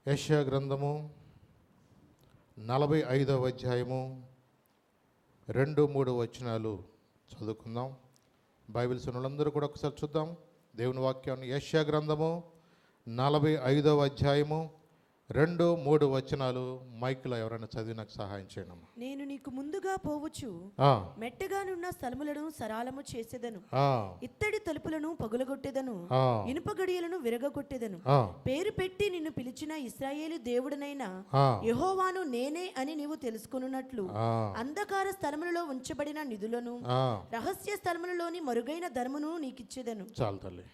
యెషయా గ్రంథము 45వ అధ్యాయము 2-3 వచనాలు చదువుకుందాం. బైబిల్స్ ఉన్నందరూ కూడా ఒకసారి చూద్దాం దేవుని వాక్యాన్ని. యెషయా గ్రంథము 45వ అధ్యాయము 2-3 వచనాలు మైక్లో ఎవరైనా చదివి నాకు సహాయం చేయండి అమ్మా. నేను నీకు ముందుగా పోవచ్చు మెట్టగానున్న స్థలములను సరాలము చేసేదను, ఇత్తడి తలుపులను పగులగొట్టేదను, ఇనుప గడియలను విరగొట్టేదను. పేరు పెట్టి నిన్ను పిలిచిన ఇశ్రాయేలు దేవుడనైన యెహోవాను నేనే అని నీవు తెలుసుకొనున్నట్లు అంధకార స్థలములలో ఉంచబడిన నిధులను, రహస్య స్థలములలోని మరుగైన ధనమును నీకిచ్చేదను. చాలు తల్లి.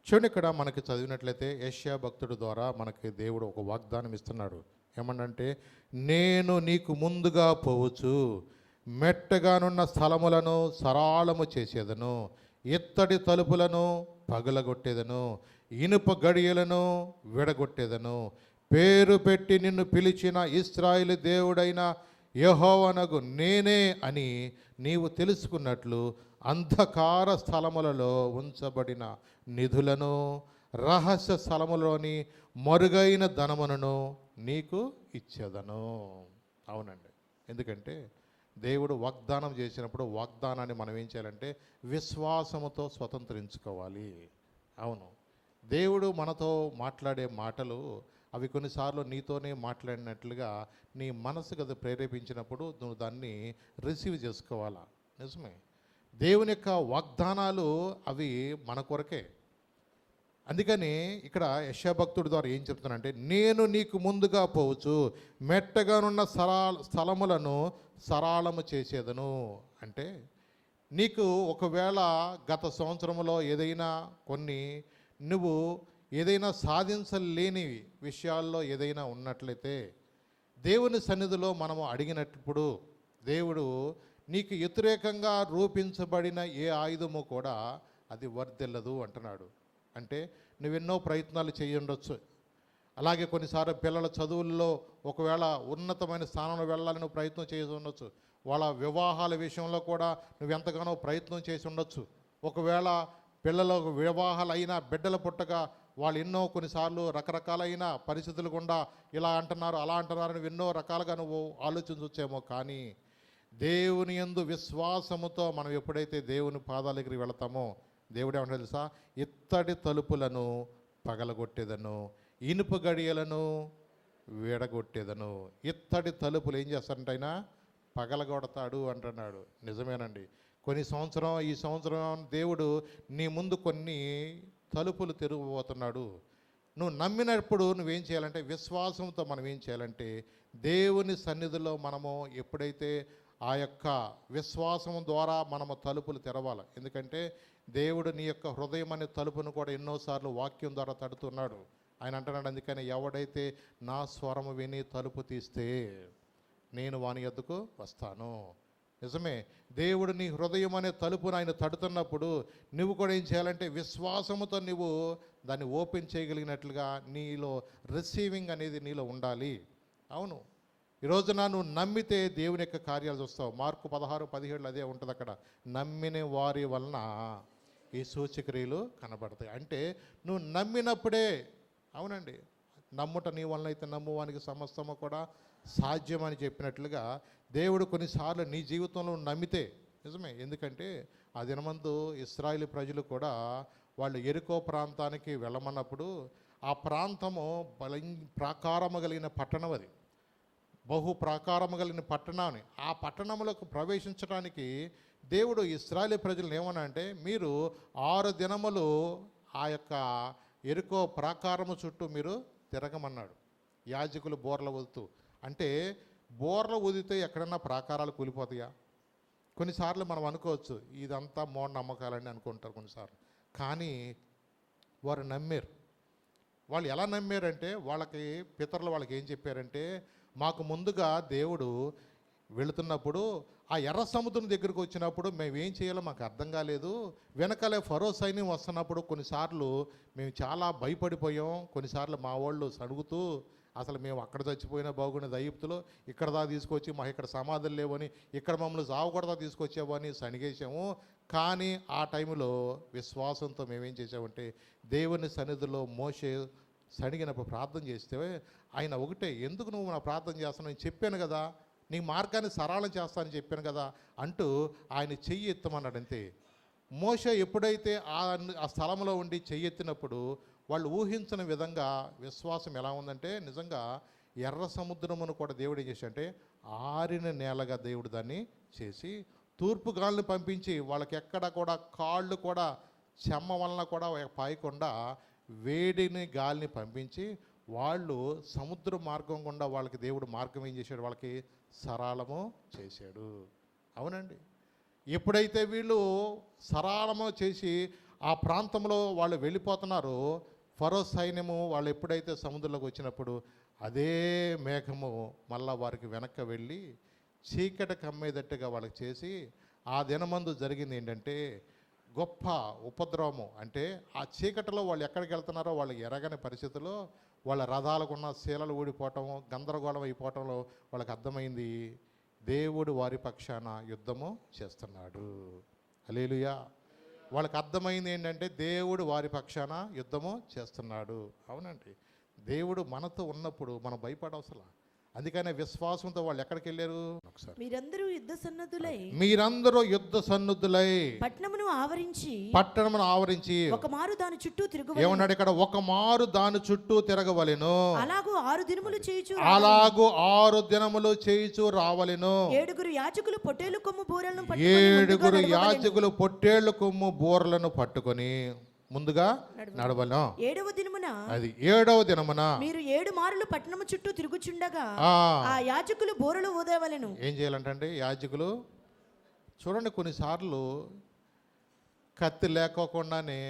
చూడండి, ఇక్కడ మనకి చదివినట్లయితే యెషయా భక్తుడి ద్వారా మనకి దేవుడు ఒక వాగ్దానం ఇస్తున్నాడు. ఏమనంటే, నేను నీకు ముందుగా పోవచ్చు, మెట్టగానున్న స్థలములను సరాళము చేసేదను, ఇత్తడి తలుపులను పగలగొట్టేదను, ఇనుప గడియలను విడగొట్టేదను. పేరు పెట్టి నిన్ను పిలిచిన ఇశ్రాయేలు దేవుడైన యెహోవానగు నేనే అని నీవు తెలుసుకున్నట్లు అంధకార స్థలములలో ఉంచబడిన నిధులను, రహస్య స్థలములోని మరుగైన ధనములను నీకు ఇచ్చేదను. అవునండి, ఎందుకంటే దేవుడు వాగ్దానం చేసినప్పుడు వాగ్దానాన్ని మనం ఏం చేయాలంటే విశ్వాసముతో స్వతంత్రించుకోవాలి. అవును, దేవుడు మనతో మాట్లాడే మాటలు అవి కొన్నిసార్లు నీతోనే మాట్లాడినట్లుగా నీ మనసుకు అది ప్రేరేపించినప్పుడు నువ్వు దాన్ని రిసీవ్ చేసుకోవాలా. నిజమే, దేవుని యొక్క వాగ్దానాలు అవి మన కొరకే. అందుకని ఇక్కడ యెషయా భక్తుడి ద్వారా ఏం చెప్తానంటే, నేను నీకు ముందుగా పోవచ్చు, మెట్టగానున్న స్థలములను సరాళము చేసేదను. అంటే నీకు ఒకవేళ గత సంవత్సరంలో ఏదైనా నువ్వు ఏదైనా సాధించలేని విషయాల్లో ఏదైనా ఉన్నట్లయితే దేవుని సన్నిధిలో మనము అడిగినప్పుడు దేవుడు నీకు వ్యతిరేకంగా రూపించబడిన ఏ ఆయుధము కూడా అది వర్ధిల్లదు అంటున్నాడు. అంటే నువ్వెన్నో ప్రయత్నాలు చేయుండొచ్చు. అలాగే కొన్నిసార్లు పిల్లల చదువుల్లో ఒకవేళ ఉన్నతమైన స్థానంలో వెళ్ళాలని నువ్వు ప్రయత్నం చేసి ఉండొచ్చు. వాళ్ళ వివాహాల విషయంలో కూడా నువ్వు ఎంతగానో ప్రయత్నం చేసి ఉండొచ్చు. ఒకవేళ పిల్లల వివాహాలు అయినా బిడ్డల పుట్టగా వాళ్ళు ఎన్నో కొన్నిసార్లు రకరకాలైన పరిస్థితులు గుండా ఇలా అంటున్నారు అలా అంటున్నారు నువ్వు ఎన్నో రకాలుగా నువ్వు ఆలోచించవచ్చేమో. కానీ దేవుని యందు విశ్వాసముతో మనం ఎప్పుడైతే దేవుని పాదాల దగ్గరికి వెళతామో దేవుడు ఏమంటాడు తెలుసా? ఇత్తడి తలుపులను పగలగొట్టేదను, ఇనుప గడియలను విడగొట్టేదను. ఇత్తడి తలుపులు ఏం చేస్తారంటైనా పగలగొడతాడు అంటున్నాడు. నిజమేనండి. ఈ సంవత్సరం దేవుడు నీ ముందు కొన్ని తలుపులు తెరవబోతున్నాడు. నువ్వు నమ్మినప్పుడు నువ్వేం చేయాలంటే విశ్వాసంతో మనం ఏం చేయాలంటే దేవుని సన్నిధిలో మనము ఎప్పుడైతే ఆ యొక్క విశ్వాసం ద్వారా మనము తలుపులు తెరవాలి. ఎందుకంటే దేవుడు నీ యొక్క హృదయం అనే తలుపును కూడా ఎన్నోసార్లు వాక్యం ద్వారా తడుతున్నాడు. ఆయన అంటున్నాడు, అందుకని ఎవడైతే నా స్వరము విని తలుపు తీస్తే నేను వాని యొద్దకు వస్తాను. నిజమే, దేవుడు నీ హృదయం అనే తలుపును ఆయన తడుతున్నప్పుడు నువ్వు కూడా ఏం చేయాలంటే విశ్వాసముతో నువ్వు దాన్ని ఓపెన్ చేయగలిగినట్లుగా నీలో రిసీవింగ్ అనేది నీలో ఉండాలి. అవును, ఈరోజున నువ్వు నమ్మితే దేవుని యొక్క కార్యాలు చూస్తావు. మార్కు 16-17 అదే ఉంటుంది. అక్కడ నమ్మిన వారి వలన ఈ సూచక్రియలు కనబడతాయి. అంటే నువ్వు నమ్మినప్పుడే. అవునండి, నమ్ముట నీ వలన అయితే నమ్మువానికి సమస్తము కూడా సాధ్యమని చెప్పినట్లుగా దేవుడు కొన్నిసార్లు నీ జీవితంలో నమ్మితే నిజమే. ఎందుకంటే ఆ దినమందు ఇశ్రాయేలు ప్రజలు కూడా వాళ్ళు యెరికో ప్రాంతానికి వెళ్ళమన్నప్పుడు ఆ ప్రాంతము ప్రాకారము కలిగిన పట్టణం, అది బహు ప్రాకారము కలిగిన పట్టణాన్ని. ఆ పట్టణంలోకి ప్రవేశించడానికి దేవుడు ఇశ్రాయేలు ప్రజలను ఏమన్నా అంటే మీరు 6 దినములు ఆ యొక్క యెరికో ప్రాకారము చుట్టూ మీరు తిరగమన్నాడు. యాజకులు బోర్ల ఊదుతూ. అంటే బోర్ల ఊదితే ఎక్కడన్నా ప్రాకారాలు కూలిపోతాయా? కొన్నిసార్లు మనం అనుకోవచ్చు ఇదంతా మూఢనమ్మకాలని అనుకుంటారు కొన్నిసార్లు. కానీ వారు నమ్మారు. వాళ్ళు ఎలా నమ్మారంటే వాళ్ళకి పితరులు వాళ్ళకి ఏం చెప్పారంటే, మాకు ముందుగా దేవుడు వెళుతున్నప్పుడు ఆ ఎర్ర సముద్రం దగ్గరకు వచ్చినప్పుడు మేము ఏం చేయాలో మాకు అర్థం కాలేదు. వెనకాలే ఫరో సైన్యం వస్తున్నప్పుడు కొన్నిసార్లు మేము చాలా భయపడిపోయాం. కొన్నిసార్లు మా వాళ్ళు సడుగుతూ అసలు మేము అక్కడ చచ్చిపోయినా బాగుండేది ఐగుప్తులో, ఇక్కడ దా తీసుకొచ్చి మాకు ఇక్కడ సమాధులు లేవని, ఇక్కడ మమ్మల్ని సావకూడదా తీసుకొచ్చావని సణిగేసాము. కానీ ఆ టైంలో విశ్వాసంతో మేమేం చేసామంటే దేవుని సన్నిధిలో మోషే సడిగినప్పుడు ప్రార్థన చేస్తే ఆయన ఒకటే, ఎందుకు నువ్వు నా ప్రార్థన చేస్తావు, నేను చెప్పాను కదా, నీ మార్గాన్ని సరళం చేస్తానని చెప్పాను కదా అంటూ ఆయన చెయ్యి ఎత్తమన్నాడు అంతే. మోషే ఎప్పుడైతే ఆ స్థలంలో ఉండి చెయ్యి ఎత్తినప్పుడు వాళ్ళు ఊహించిన విధంగా విశ్వాసం ఎలా ఉందంటే, నిజంగా ఎర్ర సముద్రమును కూడా దేవుడు ఏం చేశాడంటే ఆరిన నేలగా దేవుడు దాన్ని చేసి, తూర్పు గాలిని పంపించి వాళ్ళకి ఎక్కడ కూడా కాళ్ళు కూడా చెమ్మ వలన కూడా పాయకుండా వేడిని గాలిని పంపించి వాళ్ళు సముద్ర మార్గం గుండా వాళ్ళకి దేవుడు మార్గం ఏం చేశాడు, వాళ్ళకి సరళము చేశాడు. అవునండి. ఎప్పుడైతే వీళ్ళు సరళము చేసి ఆ ప్రాంతంలో వాళ్ళు వెళ్ళిపోతున్నారో, ఫరో సైన్యము వాళ్ళు ఎప్పుడైతే సముద్రంలోకి వచ్చినప్పుడు అదే మేఘము మళ్ళా వారికి వెనక్కి వెళ్ళి చీకటి కమ్మేటట్టుగా వాళ్ళకి చేసి, ఆ దినమందు జరిగింది ఏంటంటే గొప్ప ఉపద్రవము. అంటే ఆ చీకటిలో వాళ్ళు ఎక్కడికి వెళ్తున్నారో వాళ్ళకి ఎరగని పరిస్థితుల్లో వాళ్ళ రథాలకున్న శీలలు ఊడిపోవటం, గందరగోళం అయిపోవటంలో వాళ్ళకి అర్థమైంది, దేవుడు వారి పక్షాన యుద్ధము చేస్తున్నాడు. హల్లెలూయా. వాళ్ళకి అర్థమైంది ఏంటంటే దేవుడు వారి పక్షాన యుద్ధము చేస్తున్నాడు. అవునండి. దేవుడు మనతో ఉన్నప్పుడు మనం భయపడవసలా. అందుకనే విశ్వాసంతో వాళ్ళు ఎక్కడికి వెళ్ళారు, ఒకసారి మీరందరూ యుద్ధ సన్నుద్ధులై పట్టణమును ఆవరించి ఒక మారు దాని చుట్టూ తిరుగు. ఏమన్నాడు ఇక్కడ, ఒక మారు దాని చుట్టూ తిరగవలెను. అలాగూ 6 దినములు చేయుచు రావలెను. 7 యాజకులు పొట్టేలు కొమ్ము బూరలను పట్టుకొని ముందుగా నడవలను. 7వ దినమున, అది 7వ దినమున మీరు 7 మారులు పట్టణము చుట్టూ తిరుగుచుండగా ఆ యాజకులు బూరలు ఊదేవలెను. ఏం చేయాలంటే యాజకులు చూడండి, కొన్నిసార్లు కత్తి లేకోకుండానే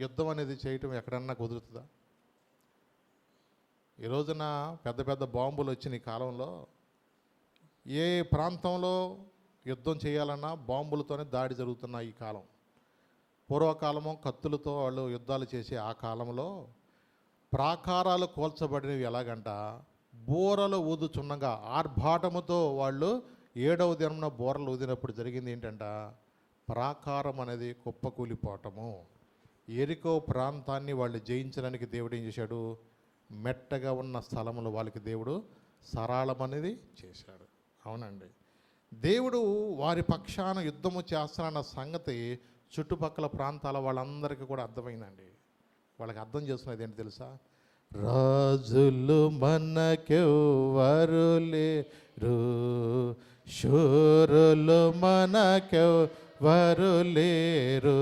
యుద్ధం అనేది చేయటం ఎక్కడన్నా కుదురుతుందా? ఈ రోజున పెద్ద పెద్ద బాంబులు వచ్చిన ఈ కాలంలో ఏ ప్రాంతంలో యుద్ధం చేయాలన్నా బాంబులతోనే దాడి జరుగుతున్న ఈ కాలం. పూర్వకాలము కత్తులతో వాళ్ళు యుద్ధాలు చేసే ఆ కాలంలో ప్రాకారాలు కూల్చబడినవి ఎలాగంట, బూరలు ఊదుచున్నగా ఆర్భాటముతో వాళ్ళు 7వ దినమున బూరలు ఊదినప్పుడు జరిగింది ఏంటంట, ప్రాకారం అనేది కుప్పకూలిపోవటము. ఎరికో ప్రాంతాన్ని వాళ్ళు జయించడానికి దేవుడు ఏం చేశాడు, మెట్టగా ఉన్న స్థలములు వాళ్ళకి దేవుడు సరళం అనేది చేశాడు. అవునండి. దేవుడు వారి పక్షాన యుద్ధము చేస్తానన్న సంగతి చుట్టుపక్కల ప్రాంతాల వాళ్ళందరికీ కూడా అర్థమైందండి. వాళ్ళకి అర్థం చేసుకున్నది ఏంటి తెలుసా, రాజులు మనకెవ్వరు లేరు, శూరులు మనకెవ్వరు లేరు,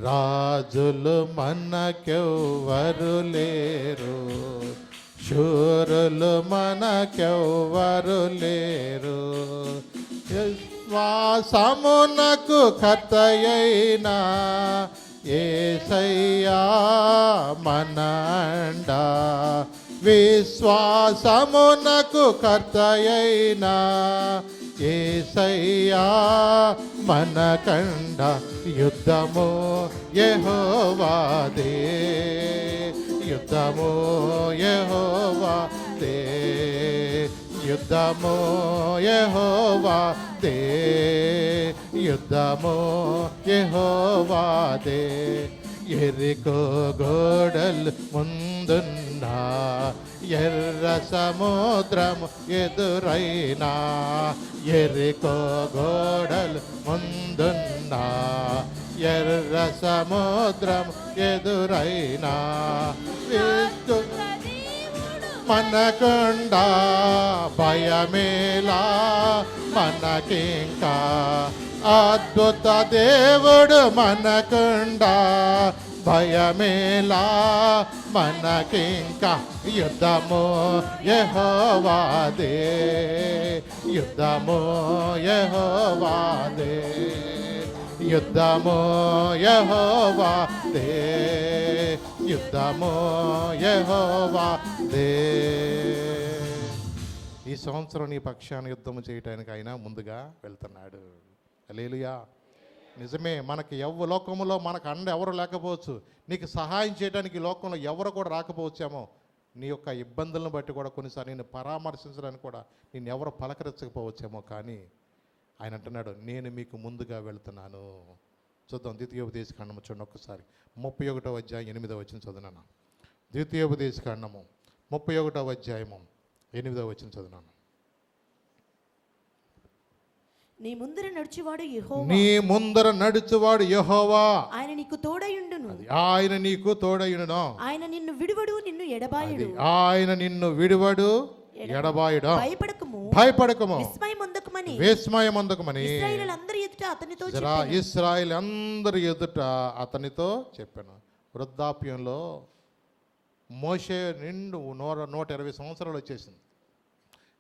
రాజులు మనకెవ్వరు లేరు, శూరులు మనకెవ్వరు లేరు, విశ్వాసమునకు కర్తయైన యేసయ్యా మన అండ, విశ్వాసమునకు కర్తయైన యేసయ్యా మన కండ, యుద్ధము యెహోవాదే, యుద్ధము యెహోవాదే, యుద్ధము యెహోవాదే, యుద్ధము యెహోవాదే. ఎరికో గోడలు ముందున్నా, ఎర్ర సముద్రము ఎదురైనా, ఎరికో గోడలు ముందున్నా, ఎర్ర సముద్రం ఎదురైనా, మనకుండా భయమేలా మనకింకా, అద్భుత దేవుడు మనకుండా భయమేలా మనకింకా, యుద్ధము యెహోవాదే, యుద్ధము యెహోవాదే, యుద్ధము యెహోవాదే, యుద్ధము యెహోవాదే. ఈ సంవత్సరం నీ పక్షాన యుద్ధము చేయటానికి ఆయన ముందుగా వెళ్తున్నాడు. హల్లెలూయా. నిజమే, మనకి లోకంలో మనకు అండ ఎవరు లేకపోవచ్చు, నీకు సహాయం చేయడానికి లోకంలో ఎవరు కూడా రాకపోవచ్చేమో, నీ యొక్క ఇబ్బందులను బట్టి కూడా కొన్నిసార్లు నేను పరామర్శించడానికి కూడా నేను ఎవరు పలకరించకపోవచ్చేమో, కానీ ఆయన అంటున్నాడు, నేను మీకు ముందుగా వెళ్తున్నాను. చూద్దాం, ద్వితీయోపదేశకాండము చూడండి ఒక్కసారి, 31వ అధ్యాయం 8వ వచనం చదువునాను. ద్వితీయోపదేశకాండము 31వ అధ్యాయము 8వ వచనం చదువునాను. నీ ముందర నడుచువాడు యెహోవా, నీ ముందర నడుచువాడు యెహోవా, ఆయన నీకు తోడయుండును. ఆయన నీకు తోడయును. ఆయన నిన్ను విడువడు, నిన్ను ఎడబాయడు. ఆయన నిన్ను విడువడు, ఎడబాయుడు. భయపడకము, భయపడకము, విస్మయమొందకమని విస్మయమొందకమని ఇశ్రాయేలీయులందరి ఎదుట అతనితో ఇశ్రాయేల్ అందరి ఎదుట అతనితో చెప్పాను. వృద్ధాప్యంలో మోషే నిండు 120 సంవత్సరాలు వచ్చేసింది.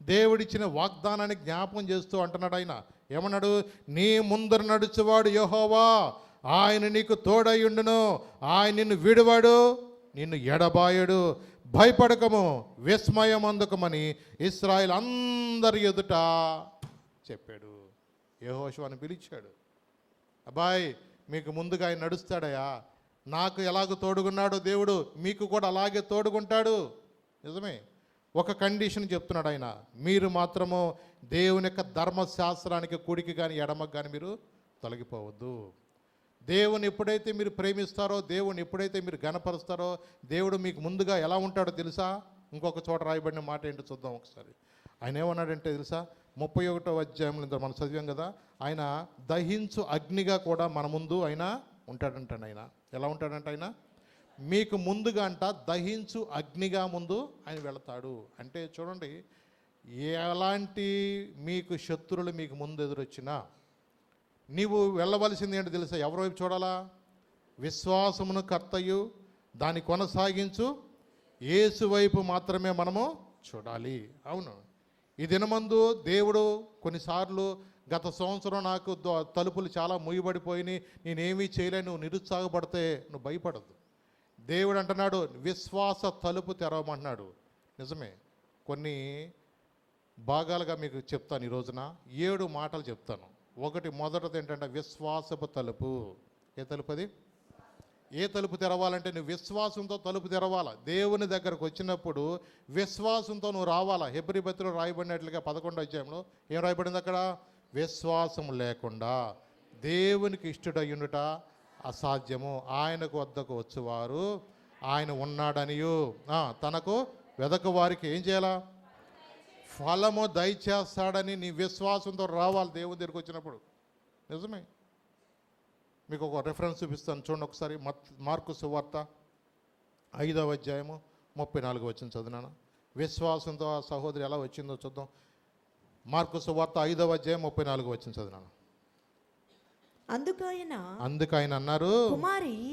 దేవుడిచ్చిన వాగ్దానాన్ని జ్ఞాపకం చేస్తూ అంటున్నాడు. ఆయన ఏమన్నాడు? నీ ముందర నడుచువాడు యెహోవా, ఆయన నీకు తోడయుండును, ఆయన నిన్ను విడువాడు, నిన్ను ఎడబాయడు. భయపడకము, విస్మయమందుకమని ఇశ్రాయేల్ అందరి ఎదుట చెప్పాడు. యెహోషువను పిలిచాడు. అబ్బాయి, మీకు ముందుగా ఆయన నడుస్తాడయా, నాకు ఎలాగ తోడుగున్నాడో దేవుడు మీకు కూడా అలాగే తోడుగుంటాడు. నిజమే. ఒక కండిషన్ చెప్తున్నాడు ఆయన, మీరు మాత్రము దేవుని యొక్క ధర్మశాస్త్రానికి కుడికి కానీ ఎడమకు కానీ మీరు తొలగిపోవద్దు. దేవుని ఎప్పుడైతే మీరు ప్రేమిస్తారో, దేవుని ఎప్పుడైతే మీరు గణపరుస్తారో, దేవుడు మీకు ముందుగా ఎలా ఉంటాడో తెలుసా? ఇంకొక చోట రాయబడిన మాట ఏంటో చూద్దాం ఒకసారి. ఆయన ఏమన్నాడంటే తెలుసా? 31వ అధ్యాయంలో మనం చదివాం కదా, ఆయన దహించు అగ్నిగా కూడా మన ముందు ఆయన ఉంటాడంట. ఆయన ఎలా ఉంటాడంట? ఆయన మీకు ముందుగా అంట దహించు అగ్నిగా ముందు ఆయన వెళతాడు. అంటే చూడండి, ఎలాంటి మీకు శత్రువులు మీకు ముందు ఎదురొచ్చినా నీవు వెళ్ళవలసింది ఏంటో తెలుసా? ఎవరి వైపు చూడాలా? విశ్వాసమును కర్తయు దాన్ని కొనసాగించు యేసు వైపు మాత్రమే మనము చూడాలి. అవును, ఈ దినమందు దేవుడు కొన్నిసార్లు గత సంవత్సరం నాకు తలుపులు చాలా మూయబడిపోయినాయి, నేనేమీ చేయలేను, నువ్వు నిరుత్సాహపడితే నువ్వు భయపడద్దు. దేవుడు అంటున్నాడు విశ్వాస తలుపు తెరవమంటున్నాడు. నిజమే. కొన్ని భాగాలుగా మీకు చెప్తాను ఈ రోజున. 7 మాటలు చెప్తాను. ఒకటి, మొదటిది ఏంటంటే విశ్వాసపు తలుపు. ఏ తలుపు అది? ఏ తలుపు తెరవాలంటే నువ్వు విశ్వాసంతో తలుపు తెరవాలా. దేవుని దగ్గరకు వచ్చినప్పుడు విశ్వాసంతో నువ్వు రావాలా. హెబ్రీ పత్రికలో రాయబడినట్లుగా 11వ అధ్యాయంలో ఏం రాయబడింది అక్కడ? విశ్వాసం లేకుండా దేవునికి ఇష్టడయ్యుండుట అసాధ్యము, ఆయనకు వద్దకు వచ్చేవారు ఆయన ఉన్నాడనియు తనకు వెదకు వారికి ఏం చేయాలా? ఫలము దయచేస్తాడని నీ విశ్వాసంతో రావాలి దేవుని దగ్గరికి వచ్చినప్పుడు. నిజమే. మీకు ఒక రెఫరెన్స్ చూపిస్తాను చూడండి ఒకసారి. మార్కు సువార్త 5వ అధ్యాయము 34 వచనం చదివినాను. విశ్వాసంతో ఆ సహోదరి ఎలా వచ్చిందో చూద్దాం. మార్కు సువార్త 5వ అధ్యాయం 34 వచనం చదివినాను. అందుకైన అన్నారు,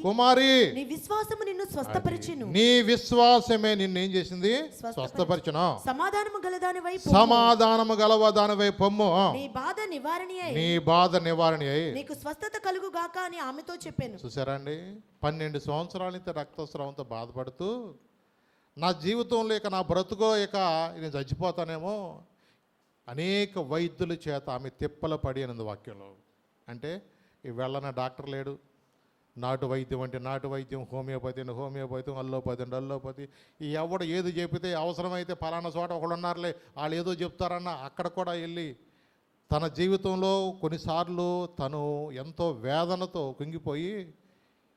కుమారి నీ విశ్వాసము నిన్ను స్వస్థపరిచెను. నీ విశ్వాసమే నిన్ను ఏం చేసింది? స్వస్థపరిచెను. సమాధానము గలదానివై పొమ్ము, నీ బాధ నివారణ అయి నీకు స్వస్థత కలుగుగాక అని ఆమెతో చెప్పాను. చూసారా అండి, 12 సంవత్సరాల నుంచి రక్తస్రావంతో బాధపడుతూ, నా జీవితంలో ఇక నా బ్రతుకో ఇక నేను చచ్చిపోతానేమో, అనేక వైద్యుల చేత ఆమె తిప్పల పడి అన్నది వాక్యంలో. అంటే ఈ వెళ్ళన డాక్టర్ లేడు, నాటు వైద్యం అంటే నాటు వైద్యం, హోమియోపతి అల్లోపతి, ఈ ఎవడు ఏది చెబితే అవసరమైతే పలానా చోట ఒకళ్ళు ఉన్నారులే వాళ్ళు ఏదో చెప్తారన్న అక్కడ కూడా వెళ్ళి తన జీవితంలో కొన్నిసార్లు తను ఎంతో వేదనతో కుంగిపోయి,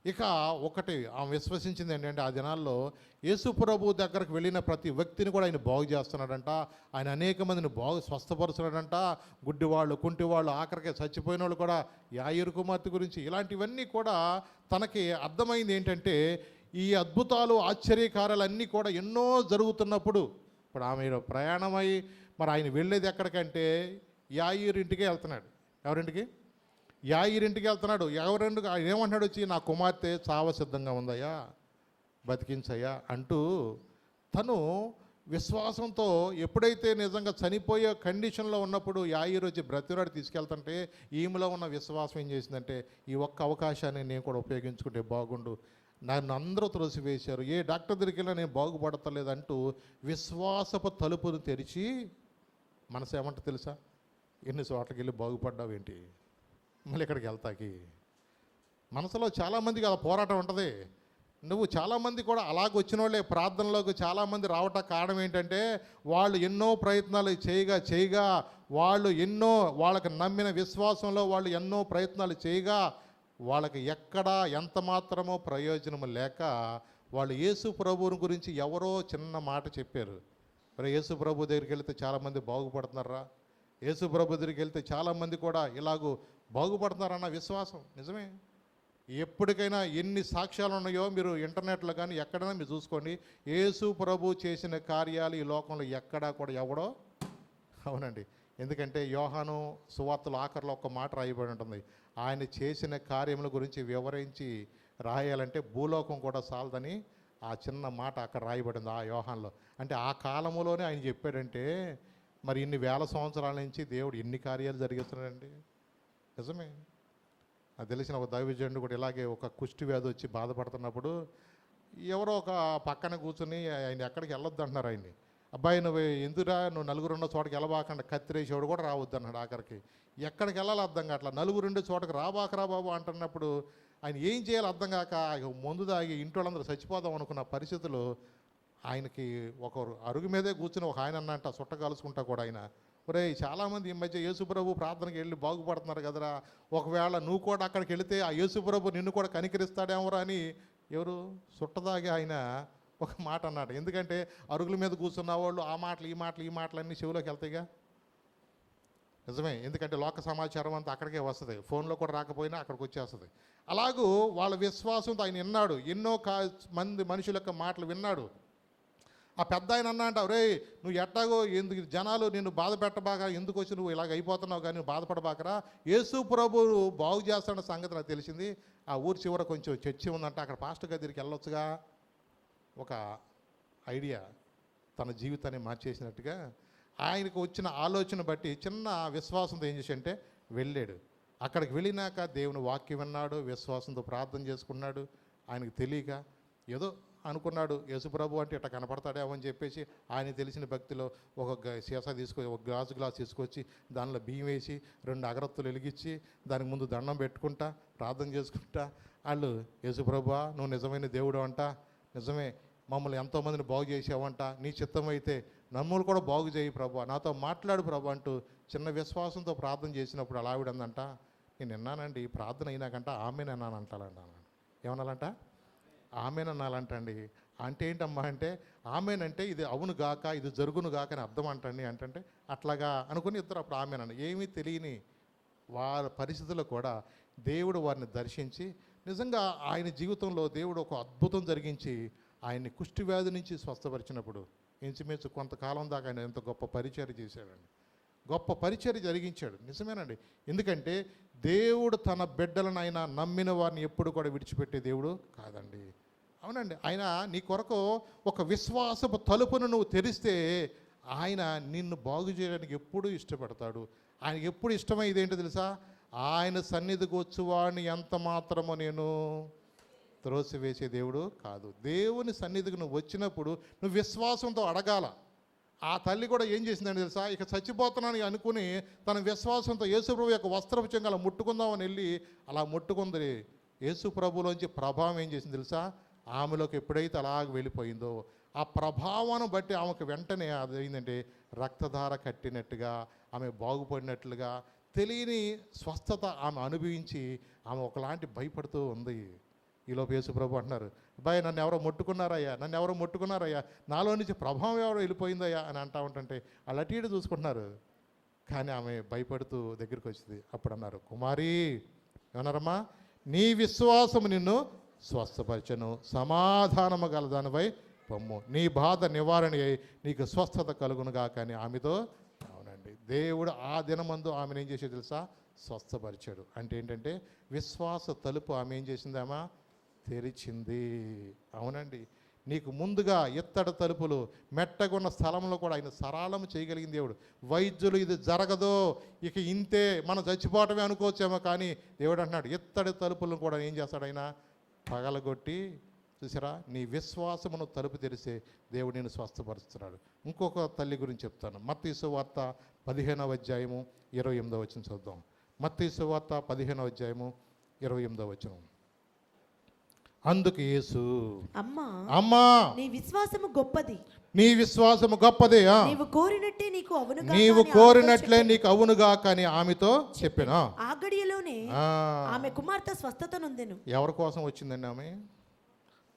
ఇక ఒకటి ఆమె విశ్వసించింది ఏంటంటే ఆ దినాల్లో యేసు ప్రభు దగ్గరకు వెళ్ళిన ప్రతి వ్యక్తిని కూడా ఆయన బాగు చేస్తున్నాడంట. ఆయన అనేక మందిని స్వస్థపరుస్తున్నాడంట. గుడ్డివాళ్ళు, కుంటివాళ్ళు, ఆఖరికి చచ్చిపోయిన వాళ్ళు కూడా, యాయిరు కుమార్తె గురించి ఇలాంటివన్నీ కూడా తనకి అర్థమైంది. ఏంటంటే ఈ అద్భుతాలు ఆశ్చర్యకార్యాలన్నీ కూడా ఎన్నో జరుగుతున్నప్పుడు ఇప్పుడు ఆమె ప్రయాణమై మరి ఆయన వెళ్ళేది ఎక్కడికంటే యాయిరు ఇంటికే వెళ్తున్నాడు. ఎవరింటికి? యాయిరింటికి వెళ్తున్నాడు. ఎవరెందుకు? ఆయన ఏమంటున్నాడు వచ్చి, నా కుమార్తె చావ సిద్ధంగా ఉందయ్యా, బతికించయ్యా అంటూ తను విశ్వాసంతో ఎప్పుడైతే నిజంగా చనిపోయే కండిషన్లో ఉన్నప్పుడు యాయిరు వచ్చి బ్రతిరాడు తీసుకెళ్తుంటే ఈమెలో ఉన్న విశ్వాసం ఏం చేసిందంటే, ఈ ఒక్క అవకాశాన్ని నేను కూడా ఉపయోగించుకుంటే బాగుండు, నన్ను అందరూ త్రోసివేశారు, ఏ డాక్టర్ దగ్గరికి వెళ్ళినా నేను బాగుపడతలేదంటూ విశ్వాసపు తలుపును తెరిచి, మనసు ఏమంట తెలుసా? ఎన్ని చోట్లకి వెళ్ళి బాగుపడ్డావు ఏంటి, మళ్ళీ ఇక్కడికి వెళ్తాకి మనసులో చాలామందికి అలా పోరాటం ఉంటుంది. నువ్వు చాలామంది కూడా అలాగ వచ్చిన వాళ్ళే ప్రార్థనలోకి చాలామంది రావటం కారణం ఏంటంటే వాళ్ళు ఎన్నో ప్రయత్నాలు చేయగా వాళ్ళు వాళ్ళకి నమ్మిన విశ్వాసంలో వాళ్ళు ఎన్నో ప్రయత్నాలు చేయగా వాళ్ళకి ఎక్కడ ఎంత మాత్రమో ప్రయోజనం లేక వాళ్ళు యేసు ప్రభువుని గురించి ఎవరో చిన్న మాట చెప్పారు. మరి యేసు ప్రభు దగ్గరికి వెళ్తే చాలామంది బాగుపడుతున్నారా, యేసు ప్రభు దగ్గరికి వెళ్తే చాలామంది కూడా ఇలాగూ బాగుపడుతున్నారన్న విశ్వాసం నిజమే. ఎప్పటికైనా ఎన్ని సాక్ష్యాలు ఉన్నాయో మీరు ఇంటర్నెట్లో కానీ ఎక్కడైనా మీరు చూసుకోండి. యేసు ప్రభు చేసిన కార్యాలు ఈ లోకంలో ఎక్కడా కూడా ఎవడో. అవునండి, ఎందుకంటే యోహాను సువార్తలు ఆఖరిలో ఒక మాట రాయబడి ఉంటుంది. ఆయన చేసిన కార్యముల గురించి వివరించి రాయాలంటే భూలోకం కూడా చాలదని ఆ చిన్న మాట అక్కడ రాయబడింది ఆ యోహాన్లో. అంటే ఆ కాలంలోనే ఆయన చెప్పాడంటే మరి ఇన్ని వేల సంవత్సరాల నుంచి దేవుడు ఎన్ని కార్యాలు జరిగిస్తున్నాడండి. నిజమే. నాకు తెలిసిన ఒక దైవజనుడు కూడా ఇలాగే ఒక కుష్టి వ్యాధి వచ్చి బాధపడుతున్నప్పుడు ఎవరో ఒక పక్కన కూర్చొని ఆయన ఎక్కడికి వెళ్ళొద్దు అంటున్నారు ఆయన్ని. అబ్బాయి నువ్వు ఎందుకురా, నువ్వు నలుగురున్న చోటకి వెళ్ళబాకండి, కత్తిరేసేవాడు కూడా రావద్దు అన్నాడు. ఆఖరికి ఎక్కడికి వెళ్ళాలి అర్థం కావట్లా, నలుగురుండే చోటకి రాబాకరా బాబు అంటున్నప్పుడు ఆయన ఏం చేయాలి అర్థం కాక మందు దాగి ఇంటి వాళ్ళందరూ చచ్చిపోదాం అనుకున్న పరిస్థితులు ఆయనకి ఒక అరుగు మీదే కూర్చుని ఒక ఆయన అన్నంట సుట్ట కలుసుకుంటా కూడా ఆయన, ఒరే చాలామంది ఈ మధ్య యేసుప్రభు ప్రార్థనకి వెళ్ళి బాగుపడుతున్నారు కదరా, ఒకవేళ నువ్వు కూడా అక్కడికి వెళితే ఆ యేసుప్రభు నిన్ను కూడా కనికరిస్తాడేమోరా అని ఎవరు సుట్టదాగి ఆయన ఒక మాట అన్నాడు. ఎందుకంటే అరుగుల మీద కూర్చున్న వాళ్ళు ఆ మాటలు ఈ మాటలన్నీ చెవులోకి వెళ్తాయిగా. నిజమే, ఎందుకంటే లోక సమాచారం అంతా అక్కడికే వస్తుంది, ఫోన్లో కూడా రాకపోయినా అక్కడికి వచ్చేస్తుంది. అలాగూ వాళ్ళ విశ్వాసంతో ఆయన విన్నాడు, ఎన్నో మంది మనుషుల యొక్క మాటలు విన్నాడు. ఆ పెద్ద ఆయన అన్నా రే నువ్వు ఎట్టాగో ఎందుకు జనాలు నిన్ను బాధ పెట్టబాక, ఎందుకు వచ్చి నువ్వు ఇలాగ అయిపోతున్నావు కానీ నువ్వు బాధపడబాకరా, యేసు ప్రభు బాగు చేస్తాడన్న సంగతి నాకు తెలిసింది. ఆ ఊరి చివర కొంచెం చర్చి ఉందంట, అక్కడ పాస్టర్ గారి దగ్గరికి వెళ్ళొచ్చుగా. ఒక ఐడియా తన జీవితాన్ని మార్చేసినట్టుగా ఆయనకు వచ్చిన ఆలోచన బట్టి చిన్న విశ్వాసంతో ఏం చేసి అంటే వెళ్ళాడు. అక్కడికి వెళ్ళినాక దేవుని వాక్యం విన్నాడు, విశ్వాసంతో ప్రార్థన చేసుకున్నాడు. ఆయనకు తెలియక ఏదో అనుకున్నాడు యేసుప్రభు అంటే ఇట్లా కనపడతాడేమో అని చెప్పేసి ఆయన తెలిసిన భక్తిలో ఒక సీసా తీసుకొని ఒక గ్లాస్ తీసుకొచ్చి దానిలో బియ్యం వేసి 2 అగరత్తులు వెలిగించి దానికి ముందు దండం పెట్టుకుంటా ప్రార్థన చేసుకుంటా వాళ్ళు, యేసుప్రభువా నువ్వు నిజమైన దేవుడు అంట, నిజమే మమ్మల్ని ఎంతోమందిని బాగు చేసావంట, నీ చిత్తం అయితే నమ్ములు కూడా బాగు చేయి ప్రభు, నాతో మాట్లాడు ప్రభు అంటూ చిన్న విశ్వాసంతో ప్రార్థన చేసినప్పుడు అలా ఆవిడందంట, నేను విన్నానండి ప్రార్థన అయినాకంట ఆమెనన్నాను అంటానంట. ఏమనాలంట? ఆమెనన్నాలంటండి. అంటే ఏంటమ్మా అంటే ఆమెనంటే ఇది అవును గాక ఇది జరుగును గాక అని అర్థం అంటండి. అంటే అట్లాగా అనుకుని ఇద్దరు అప్పుడు ఆమెనన్న ఏమీ తెలియని వారి పరిస్థితుల్లో కూడా దేవుడు వారిని దర్శించి నిజంగా ఆయన జీవితంలో దేవుడు ఒక అద్భుతం జరిగించి ఆయన్ని కుష్టి వ్యాధి నుంచి స్వస్థపరిచినప్పుడు ఇంచుమించు కొంతకాలం దాకా ఆయన ఎంత గొప్ప పరిచర్య చేశాడండి, గొప్ప పరిచర్య జరిగించాడు. నిజమేనండి, ఎందుకంటే దేవుడు తన బిడ్డలను ఆయన నమ్మిన వారిని ఎప్పుడు కూడా విడిచిపెట్టే దేవుడు కాదండి. అవునండి, ఆయన నీ కొరకు ఒక విశ్వాసపు తలుపును నువ్వు తెరిస్తే ఆయన నిన్ను బాగు చేయడానికి ఎప్పుడూ ఇష్టపడతాడు. ఆయనకి ఎప్పుడు ఇష్టమైంది ఏంటో తెలుసా? ఆయన సన్నిధికి వచ్చేవాడిని ఎంత మాత్రమో నేను త్రోసివేసే దేవుడు కాదు. దేవుని సన్నిధికి నువ్వు వచ్చినప్పుడు నువ్వు విశ్వాసంతో అడగాల. ఆ తల్లి కూడా ఏం చేసిందని తెలుసా? ఇక చచ్చిపోతున్నాను అనుకుని తన విశ్వాసంతో యేసుప్రభు యొక్క వస్త్రపు చెంగు అలా ముట్టుకుందామని వెళ్ళి అలా ముట్టుకుంది. యేసుప్రభులోంచి ప్రభావం ఏం చేసింది తెలుసా? ఆమెలోకి ఎప్పుడైతే అలాగ వెళ్ళిపోయిందో ఆ ప్రభావాన్ని బట్టి ఆమెకు వెంటనే అది ఏంటంటే రక్తధార కట్టినట్టుగా, ఆమె బాగుపడినట్లుగా తెలియని స్వస్థత ఆమె అనుభవించి ఆమె ఒకలాంటి భయపడుతూ ఉంది. ఈలోపు యేసుప్రభు అంటున్నారు, అబ్బాయి నన్ను ఎవరో ముట్టుకున్నారయ్యా, నాలో నుంచి ప్రభావం ఎవరో వెళ్ళిపోయిందయ్యా అని అంటా ఉంటుంటే వాళ్ళు అటు ఇటు చూసుకుంటున్నారు. కానీ ఆమె భయపడుతూ దగ్గరికి వచ్చింది. అప్పుడు అన్నారు, కుమారి ఏమన్నారమ్మా, నీ విశ్వాసము నిన్ను స్వస్థపరచను, సమాధానము గలదానిపై పొమ్ము, నీ బాధ నివారణ అయి నీకు స్వస్థత కలుగునుగా. కానీ ఆమెతో అవునండి దేవుడు ఆ దినమందు ఆమెను ఏం చేసేది తెలుసా? స్వస్థపరిచాడు. అంటే ఏంటంటే విశ్వాస తలుపు ఆమె ఏం చేసిందామా? తెరిచింది. అవునండి, నీకు ముందుగా ఎత్తడి తలుపులు మెట్టగున్న స్థలంలో కూడా ఆయన సరళం చేయగలిగిన దేవుడు. వైద్యులు ఇది జరగదో ఇక ఇంతే మనం చచ్చిపోవటమే అనుకోవచ్చేమో, కానీ దేవుడు అంటున్నాడు ఎత్తడి తలుపులను కూడా ఏం చేస్తాడు? ఆయన పగలగొట్టి చూసారా, నీ విశ్వాసమును తలుపు తెరిసే దేవుడు నేను స్వస్థపరుస్తున్నాడు. ఇంకొక తల్లి గురించి చెప్తాను. మత్తయి సువార్త 15వ అధ్యాయము 28వ వచనం చూద్దాం. మత్తయి సువార్త 15వ అధ్యాయము 28వ వచనం. అందుకు యేసు, అమ్మా నీ విశ్వాసము గొప్పది, నీ విశ్వాసము గొప్పదే, నీవు కోరినట్టే నీకు అవునుగా కానీ ఆమెతో చెప్పినా. ఆ గడియలోనే ఆమె కుమార్తె స్వస్థత నొందెను. ఎవరి కోసం వచ్చిందండి ఆమె?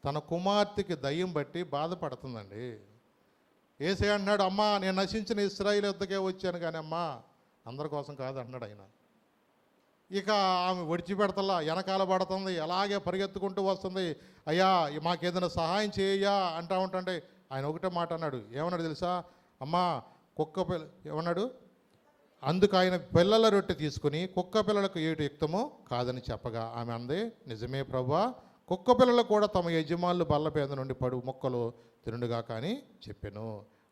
తన కుమార్తెకి దయ్యం బట్టి బాధపడుతుందండి. యేసయ్య అంటున్నాడు, అమ్మా నేను నశించిన ఇశ్రాయేలు వద్దకే వచ్చాను కానీ అమ్మా అందరి కోసం కాదు అంటున్నాడు ఆయన. ఇక ఆమె విడిచిపెడతలా, వెనకాల పడుతుంది, అలాగే పరిగెత్తుకుంటూ వస్తుంది. అయ్యా మాకేదైనా సహాయం చేయయ్యా అంటా ఉంటుంటే ఆయన ఒకటే మాట అన్నాడు. ఏమన్నాడు తెలుసా? అమ్మా కుక్క పిల్ల ఏమన్నాడు? అందుకు ఆయన పిల్లల రొట్టె తీసుకుని కుక్క పిల్లలకు ఏటు యుక్తమో కాదని చెప్పగా ఆమె అంది, నిజమే ప్రభువా, కుక్క పిల్లలు కూడా తమ యజమానులు బల్ల పేద నుండి పడు మొక్కలు తినుడుగా కానీ చెప్పాను.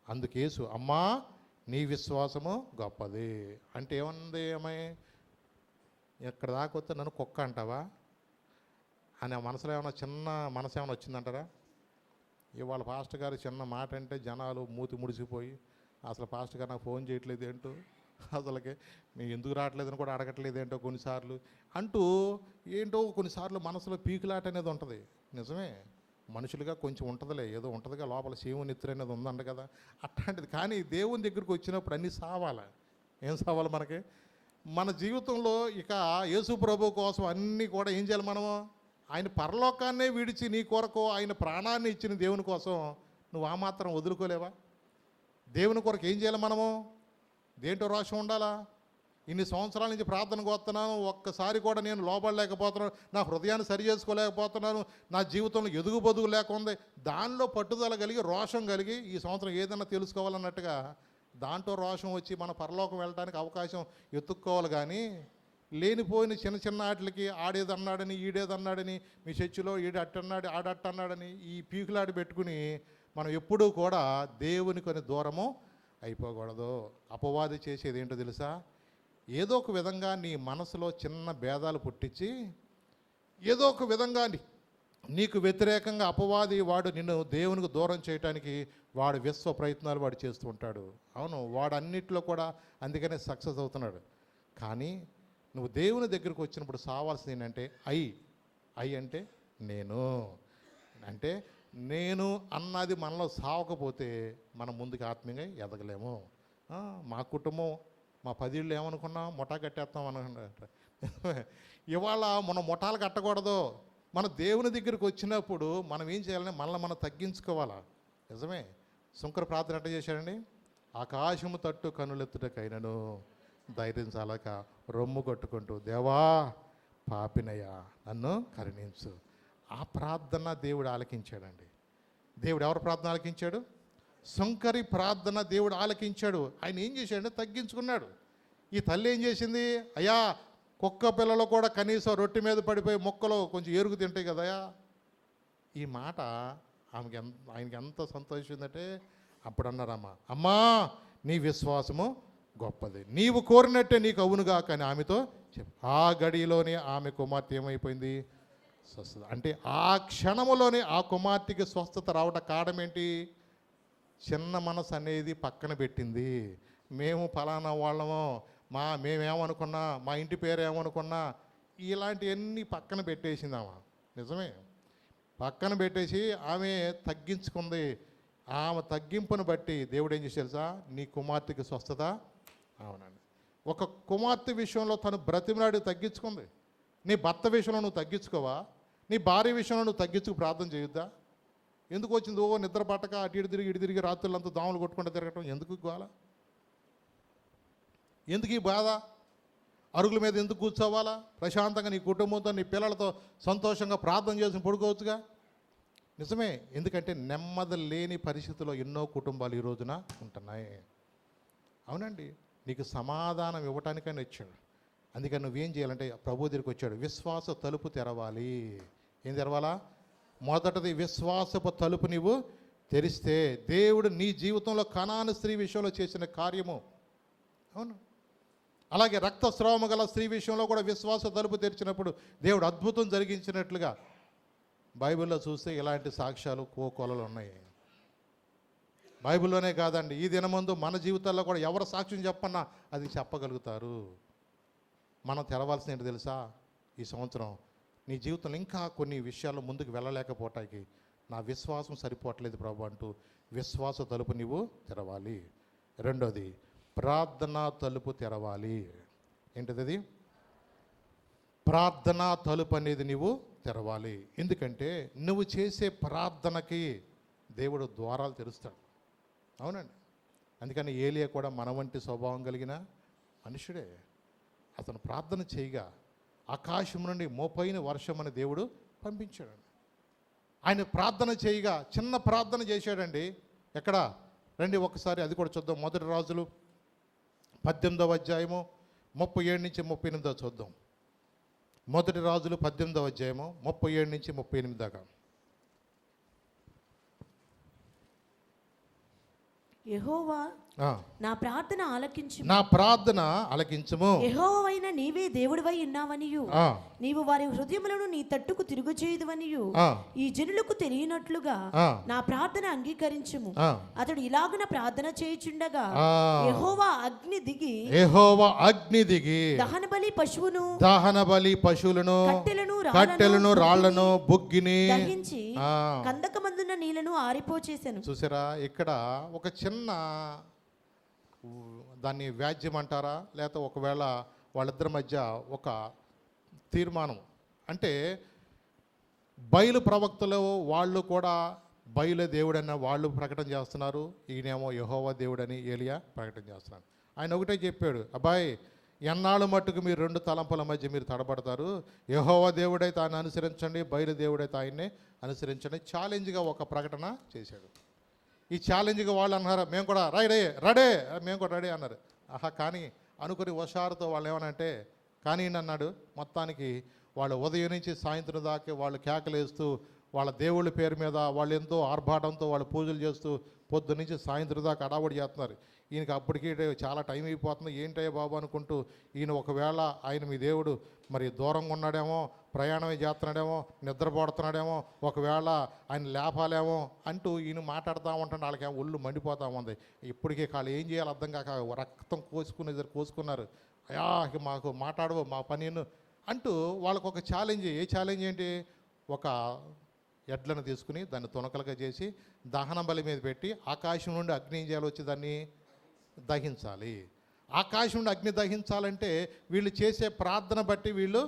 అందుకు యేసు, అమ్మా నీ విశ్వాసము గొప్పది అంటే ఏముంది? అమ్మాయి ఎక్కడ దాకా వస్తే నన్ను కుక్క అంటావా అని ఆ మనసులో ఏమైనా చిన్న మనసు ఏమైనా వచ్చిందంటారా? ఇవాళ పాస్టర్ గారు చిన్న మాట అంటే జనాలు మూతి ముడిసిపోయి అసలు పాస్టర్ గారు నాకు ఫోన్ చేయట్లేదు ఏంటో, అసలుకి మేము ఎందుకు రావట్లేదని కూడా అడగట్లేదు ఏంటో కొన్నిసార్లు అంటూ ఏంటో కొన్నిసార్లు మనసులో పీకులాట అనేది ఉంటుంది. నిజమే, మనుషులుగా కొంచెం ఉంటుందిలే, ఏదో ఉంటుందిగా లోపల శివుని నిద్ర అనేది ఉందంట కదా, అట్లాంటిది. కానీ దేవుని దగ్గరికి వచ్చినప్పుడు అన్నీ సావాలి. ఏం సావాలి మనకి? మన జీవితంలో ఇక యేసు ప్రభు కోసం అన్నీ కూడా ఏం చేయాలి మనము? ఆయన పరలోకాన్నే విడిచి నీ కొరకు ఆయన ప్రాణాన్ని ఇచ్చిన దేవుని కోసం నువ్వు ఆ మాత్రం వదులుకోలేవా? దేవుని కొరకు ఏం చేయాలి మనము? దేంటో రోషం ఉండాలా? ఇన్ని సంవత్సరాల నుంచి ప్రార్థనకు వస్తున్నాను, ఒక్కసారి కూడా నేను లోపడలేకపోతున్నాను, నా హృదయాన్ని సరి చేసుకోలేకపోతున్నాను, నా జీవితంలో ఎదుగు బదుగు లేకుంది, దానిలో పట్టుదల కలిగి రోషం కలిగి ఈ సంవత్సరం ఏదైనా తెలుసుకోవాలన్నట్టుగా దాంట్లో రోషం వచ్చి మన పరలోకం వెళ్ళడానికి అవకాశం ఎత్తుక్కోవాలి. కానీ లేనిపోయిన చిన్న చిన్న వాటికి ఆడేదన్నాడని ఈడేదన్నాడని మీ చర్చిలో ఈడు అట్టన్నాడు ఆడట్టన్నాడని ఈ పీకులాడి పెట్టుకుని మనం ఎప్పుడూ కూడా దేవుని కొన్ని దూరము అయిపోకూడదు. అపవాది చేసేది ఏంటో తెలుసా? ఏదో ఒక విధంగా నీ మనసులో చిన్న భేదాలు పుట్టించి ఏదో ఒక విధంగా నీకు వ్యతిరేకంగా అపవాది వాడు నిన్ను దేవునికి దూరం చేయడానికి వాడు విశ్వ ప్రయత్నాలు వాడు చేస్తూ ఉంటాడు. అవును, వాడు అన్నిట్లో కూడా అందుకనే సక్సెస్ అవుతున్నాడు. కానీ నువ్వు దేవుని దగ్గరికి వచ్చినప్పుడు సావాల్సింది ఏంటంటే ఐ అంటే నేను, అంటే నేను అన్నది మనలో సావకపోతే మనం ముందుకు ఆత్మీయంగా ఎదగలేము. మా కుటుంబం మా 10 ఇళ్ళు ఏమనుకున్నా ముఠా కట్టేస్తాం అనుకుంటా. ఇవాళ మనం ముఠాలు కట్టకూడదు. మన దేవుని దగ్గరికి వచ్చినప్పుడు మనం ఏం చేయాలని మనల్ని మనం తగ్గించుకోవాలా. నిజమే, శంకర ప్రార్థన ఎట్ట చేశాడండి? ఆకాశము తట్టు కనులెత్తుటకైనను ధైర్యం చాలక రొమ్ము కొట్టుకుంటూ, దేవా పాపినయ్యా నన్ను కరుణించు. ఆ ప్రార్థన దేవుడు ఆలకించాడండి. దేవుడు ఎవరు ప్రార్థన ఆలకించాడు? శంకరి ప్రార్థన దేవుడు ఆలకించాడు. ఆయన ఏం చేశాడంటే తగ్గించుకున్నాడు. ఈ తల్లి ఏం చేసింది? అయ్యా కుక్క పిల్లలు కూడా కనీసం రొట్టె మీద పడిపోయి మొక్కలు కొంచెం ఎరుగు తింటాయి కదయా. ఈ మాట ఆయనకి ఎంత సంతోషిందంటే అప్పుడు అన్నారమ్మా, అమ్మా నీ విశ్వాసము గొప్పది, నీవు కోరినట్టే నీకు అవునుగా కానీ ఆమెతో చెప్పు. ఆ గడిలోనే ఆమె కుమార్తె ఏమైపోయింది? స్వస్థత. అంటే ఆ క్షణములోనే ఆ కుమార్తెకి స్వస్థత రావడం కారణం ఏంటి? చిన్న మనసు అనేది పక్కన పెట్టింది. మేము ఫలానా వాళ్ళము, మేమేమనుకున్నా, మా ఇంటి పేరు ఏమనుకున్నా, ఇలాంటివన్నీ పక్కన పెట్టేసింది ఆమె. నిజమే, పక్కన పెట్టేసి ఆమె తగ్గించుకుంది. ఆమె తగ్గింపును బట్టి దేవుడు ఏం చేసి తెలుసా? నీ కుమార్తెకి స్వస్థత. అవునండి, ఒక కుమార్తె విషయంలో తను బ్రతిమలాడి తగ్గించుకుంది. నీ భర్త విషయంలో నువ్వు తగ్గించుకోవా? నీ భార్య విషయంలో నువ్వు తగ్గించుకు ప్రార్థన చేయొద్దా? ఎందుకు వచ్చింది? నిద్ర పట్టక అటు ఇటు తిరిగి రాత్రులంతా దోమలు కొట్టుకుంటూ తిరగటం ఎందుకు? గోల ఎందుకు? ఈ బాధ అరుగుల మీద ఎందుకు కూర్చోవాలా? ప్రశాంతంగా నీ కుటుంబంతో నీ పిల్లలతో సంతోషంగా ప్రార్థన చేసి పడుకోవచ్చుగా. నిజమే, ఎందుకంటే నెమ్మది లేని పరిస్థితుల్లో ఎన్నో కుటుంబాలు ఈ రోజున ఉంటున్నాయి. అవునండి, నీకు సమాధానం ఇవ్వటానికైనా వచ్చాడు. అందుకని నువ్వేం చేయాలంటే ప్రభు దగ్గరికి వచ్చాడు. విశ్వాస తలుపు తెరవాలి. ఏం తెరవాలా? మొదటిది విశ్వాసపు తలుపు నీవు తెరిస్తే దేవుడు నీ జీవితంలో కనాను స్త్రీ విషయంలో చేసిన కార్యము. అవును, అలాగే రక్తస్రావము గల స్త్రీ విషయంలో కూడా విశ్వాస తలుపు తెరిచినప్పుడు దేవుడు అద్భుతం జరిగించినట్లుగా బైబిల్లో చూస్తే ఇలాంటి సాక్ష్యాలు కోకొలలు ఉన్నాయి. బైబిల్లోనే కాదండి, ఈ దినమందు మన జీవితాల్లో కూడా ఎవరు సాక్ష్యం చెప్పన్నా అది చెప్పగలుగుతారు. మనం తెరవాల్సిన ఏంటి తెలుసా? ఈ సంవత్సరం నీ జీవితంలో ఇంకా కొన్ని విషయాలు ముందుకు వెళ్ళలేకపోవటానికి నా విశ్వాసం సరిపోవట్లేదు ప్రభు అంటూ విశ్వాస తలుపు నీవు తెరవాలి. రెండోది ప్రార్థనా తలుపు తెరవాలి. ఏంటిది? ప్రార్థనా తలుపు అనేది నీవు తెరవాలి. ఎందుకంటే నువ్వు చేసే ప్రార్థనకి దేవుడు ద్వారాలు తెరుస్తాడు. అవునండి. అందుకని ఏలియా కూడా మన వంటి స్వభావం కలిగిన మనుషుడే. అతను ప్రార్థన చేయగా ఆకాశం నుండి మోపైన వర్షం అని దేవుడు పంపించాడు. ఆయన ప్రార్థన చేయగా చిన్న ప్రార్థన చేశాడండి. ఎక్కడ రండి ఒకసారి అది కూడా చూద్దాం. 1 రాజులు 18వ అధ్యాయము 37 నుంచి 38 చూద్దాం. 1 రాజులు 18వ అధ్యాయము 37 నుంచి 38 దాకా. యెహోవా నా ప్రార్థన ఆలకించు, నా ప్రార్థన ఆలకించుము. యెహోవైన నీవే దేవుడివై ఉన్నావనియు నీవు వారి హృదయములను నీ తట్టుకు తిరుగుచేయుదువనియు ఈ జనులకు తెలియనట్లుగా నా ప్రార్థన అంగీకరించుము. అతడు ఇలాగున ప్రార్థన చేయుచుండగా యెహోవా అగ్ని దిగి దహన బలి పశువులను కట్టెలను రాళ్లను బుగ్గిని దహించి కందకమందున్న నీళ్లను ఆరిపోచేసెను. చూసారా, ఇక్కడ ఒక చిన్న దాన్ని వ్యాజ్యం అంటారా, లేకపోతే ఒకవేళ వాళ్ళిద్దరి మధ్య ఒక తీర్మానం. అంటే బయలు ప్రవక్తలు వాళ్ళు కూడా బయలు దేవుడన్న వాళ్ళు ప్రకటన చేస్తున్నారు, ఈయనేమో యెహోవా దేవుడని ఏలియా ప్రకటన చేస్తున్నారు. ఆయన ఒకటే చెప్పాడు, అబ్బాయి ఎన్నాళ్ళు మట్టుకు మీరు 2 తలంపుల మధ్య మీరు తడబడతారు, యెహోవా దేవుడైతే ఆయన అనుసరించండి, బయలు దేవుడైతే ఆయన్నే అనుసరించండి. ఛాలెంజ్గా ఒక ప్రకటన చేశాడు. ఈ ఛాలెంజ్గా వాళ్ళు అన్నారు, మేము కూడా మేము కూడా రెడీ అన్నారు. కానీ అనుకుని హుషారుతో వాళ్ళు ఏమనంటే కానీ అన్నాడు. మొత్తానికి వాళ్ళు ఉదయం నుంచి సాయంత్రం దాకా వాళ్ళు కేకలేస్తూ వాళ్ళ దేవుళ్ళ పేరు మీద వాళ్ళు ఎంతో ఆర్భాటంతో వాళ్ళు పూజలు చేస్తూ పొద్దు నుంచి సాయంత్రం దాకా అడావుడి చేస్తున్నారు. ఈయనకి అప్పటికి చాలా టైం అయిపోతుంది, ఏంటయ్యా బాబు అనుకుంటూ ఈయన ఒకవేళ ఆయన మీ దేవుడు మరి దూరంగా ఉన్నాడేమో, ప్రయాణమే చేస్తున్నాడేమో, నిద్రపోడుతున్నాడేమో, ఒకవేళ ఆయన లేపాలేమో అంటూ ఈయన మాట్లాడుతూ ఉంటాడు. వాళ్ళకి ఒళ్ళు మండిపోతూ ఉంది. ఇప్పటికీ వాళ్ళు ఏం చేయాలి అర్థం కాక రక్తం కోసుకున్నారు. అయ్యా మాకు మాట్లాడవు, మా పని అంటూ వాళ్ళకు ఒక ఛాలెంజ్. ఏ ఛాలెంజ్ ఏంటి? ఒక ఎడ్లను తీసుకుని దాన్ని తునకలుగా చేసి దహన బలి మీద పెట్టి ఆకాశం నుండి అగ్ని ఏం చేయాలి, వచ్చి దాన్ని దహించాలి. ఆకాశం నుండి అగ్ని దహించాలంటే వీళ్ళు చేసే ప్రార్థన బట్టి వీళ్ళు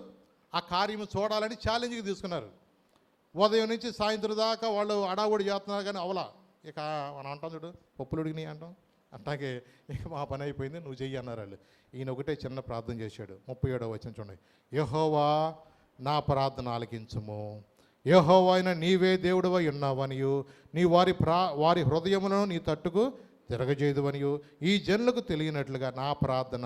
ఆ కార్యము చూడాలని ఛాలెంజ్కి తీసుకున్నారు. ఉదయం నుంచి సాయంత్రం దాకా వాళ్ళు అడావుడి చేస్తున్నారు, కానీ అవలా. ఇక మనం అంటాం చూడు, పప్పులు ఉడిగినాయి అంటాం, అట్లాగే ఇక మా పని అయిపోయింది, నువ్వు చెయ్యి అన్నారు వాళ్ళు. ఈయన ఒకటే చిన్న ప్రార్థన చేశాడు. 37వ వచనం చూడండి. యెహోవా నా ప్రార్థన ఆలకించుము, యెహోవా అయిన నీవే దేవుడివై ఉన్నావనియు నీ వారి హృదయములను నీ తట్టుకు తిరగజేయుదువనియు ఈ జనులకు తెలియనట్లుగా నా ప్రార్థన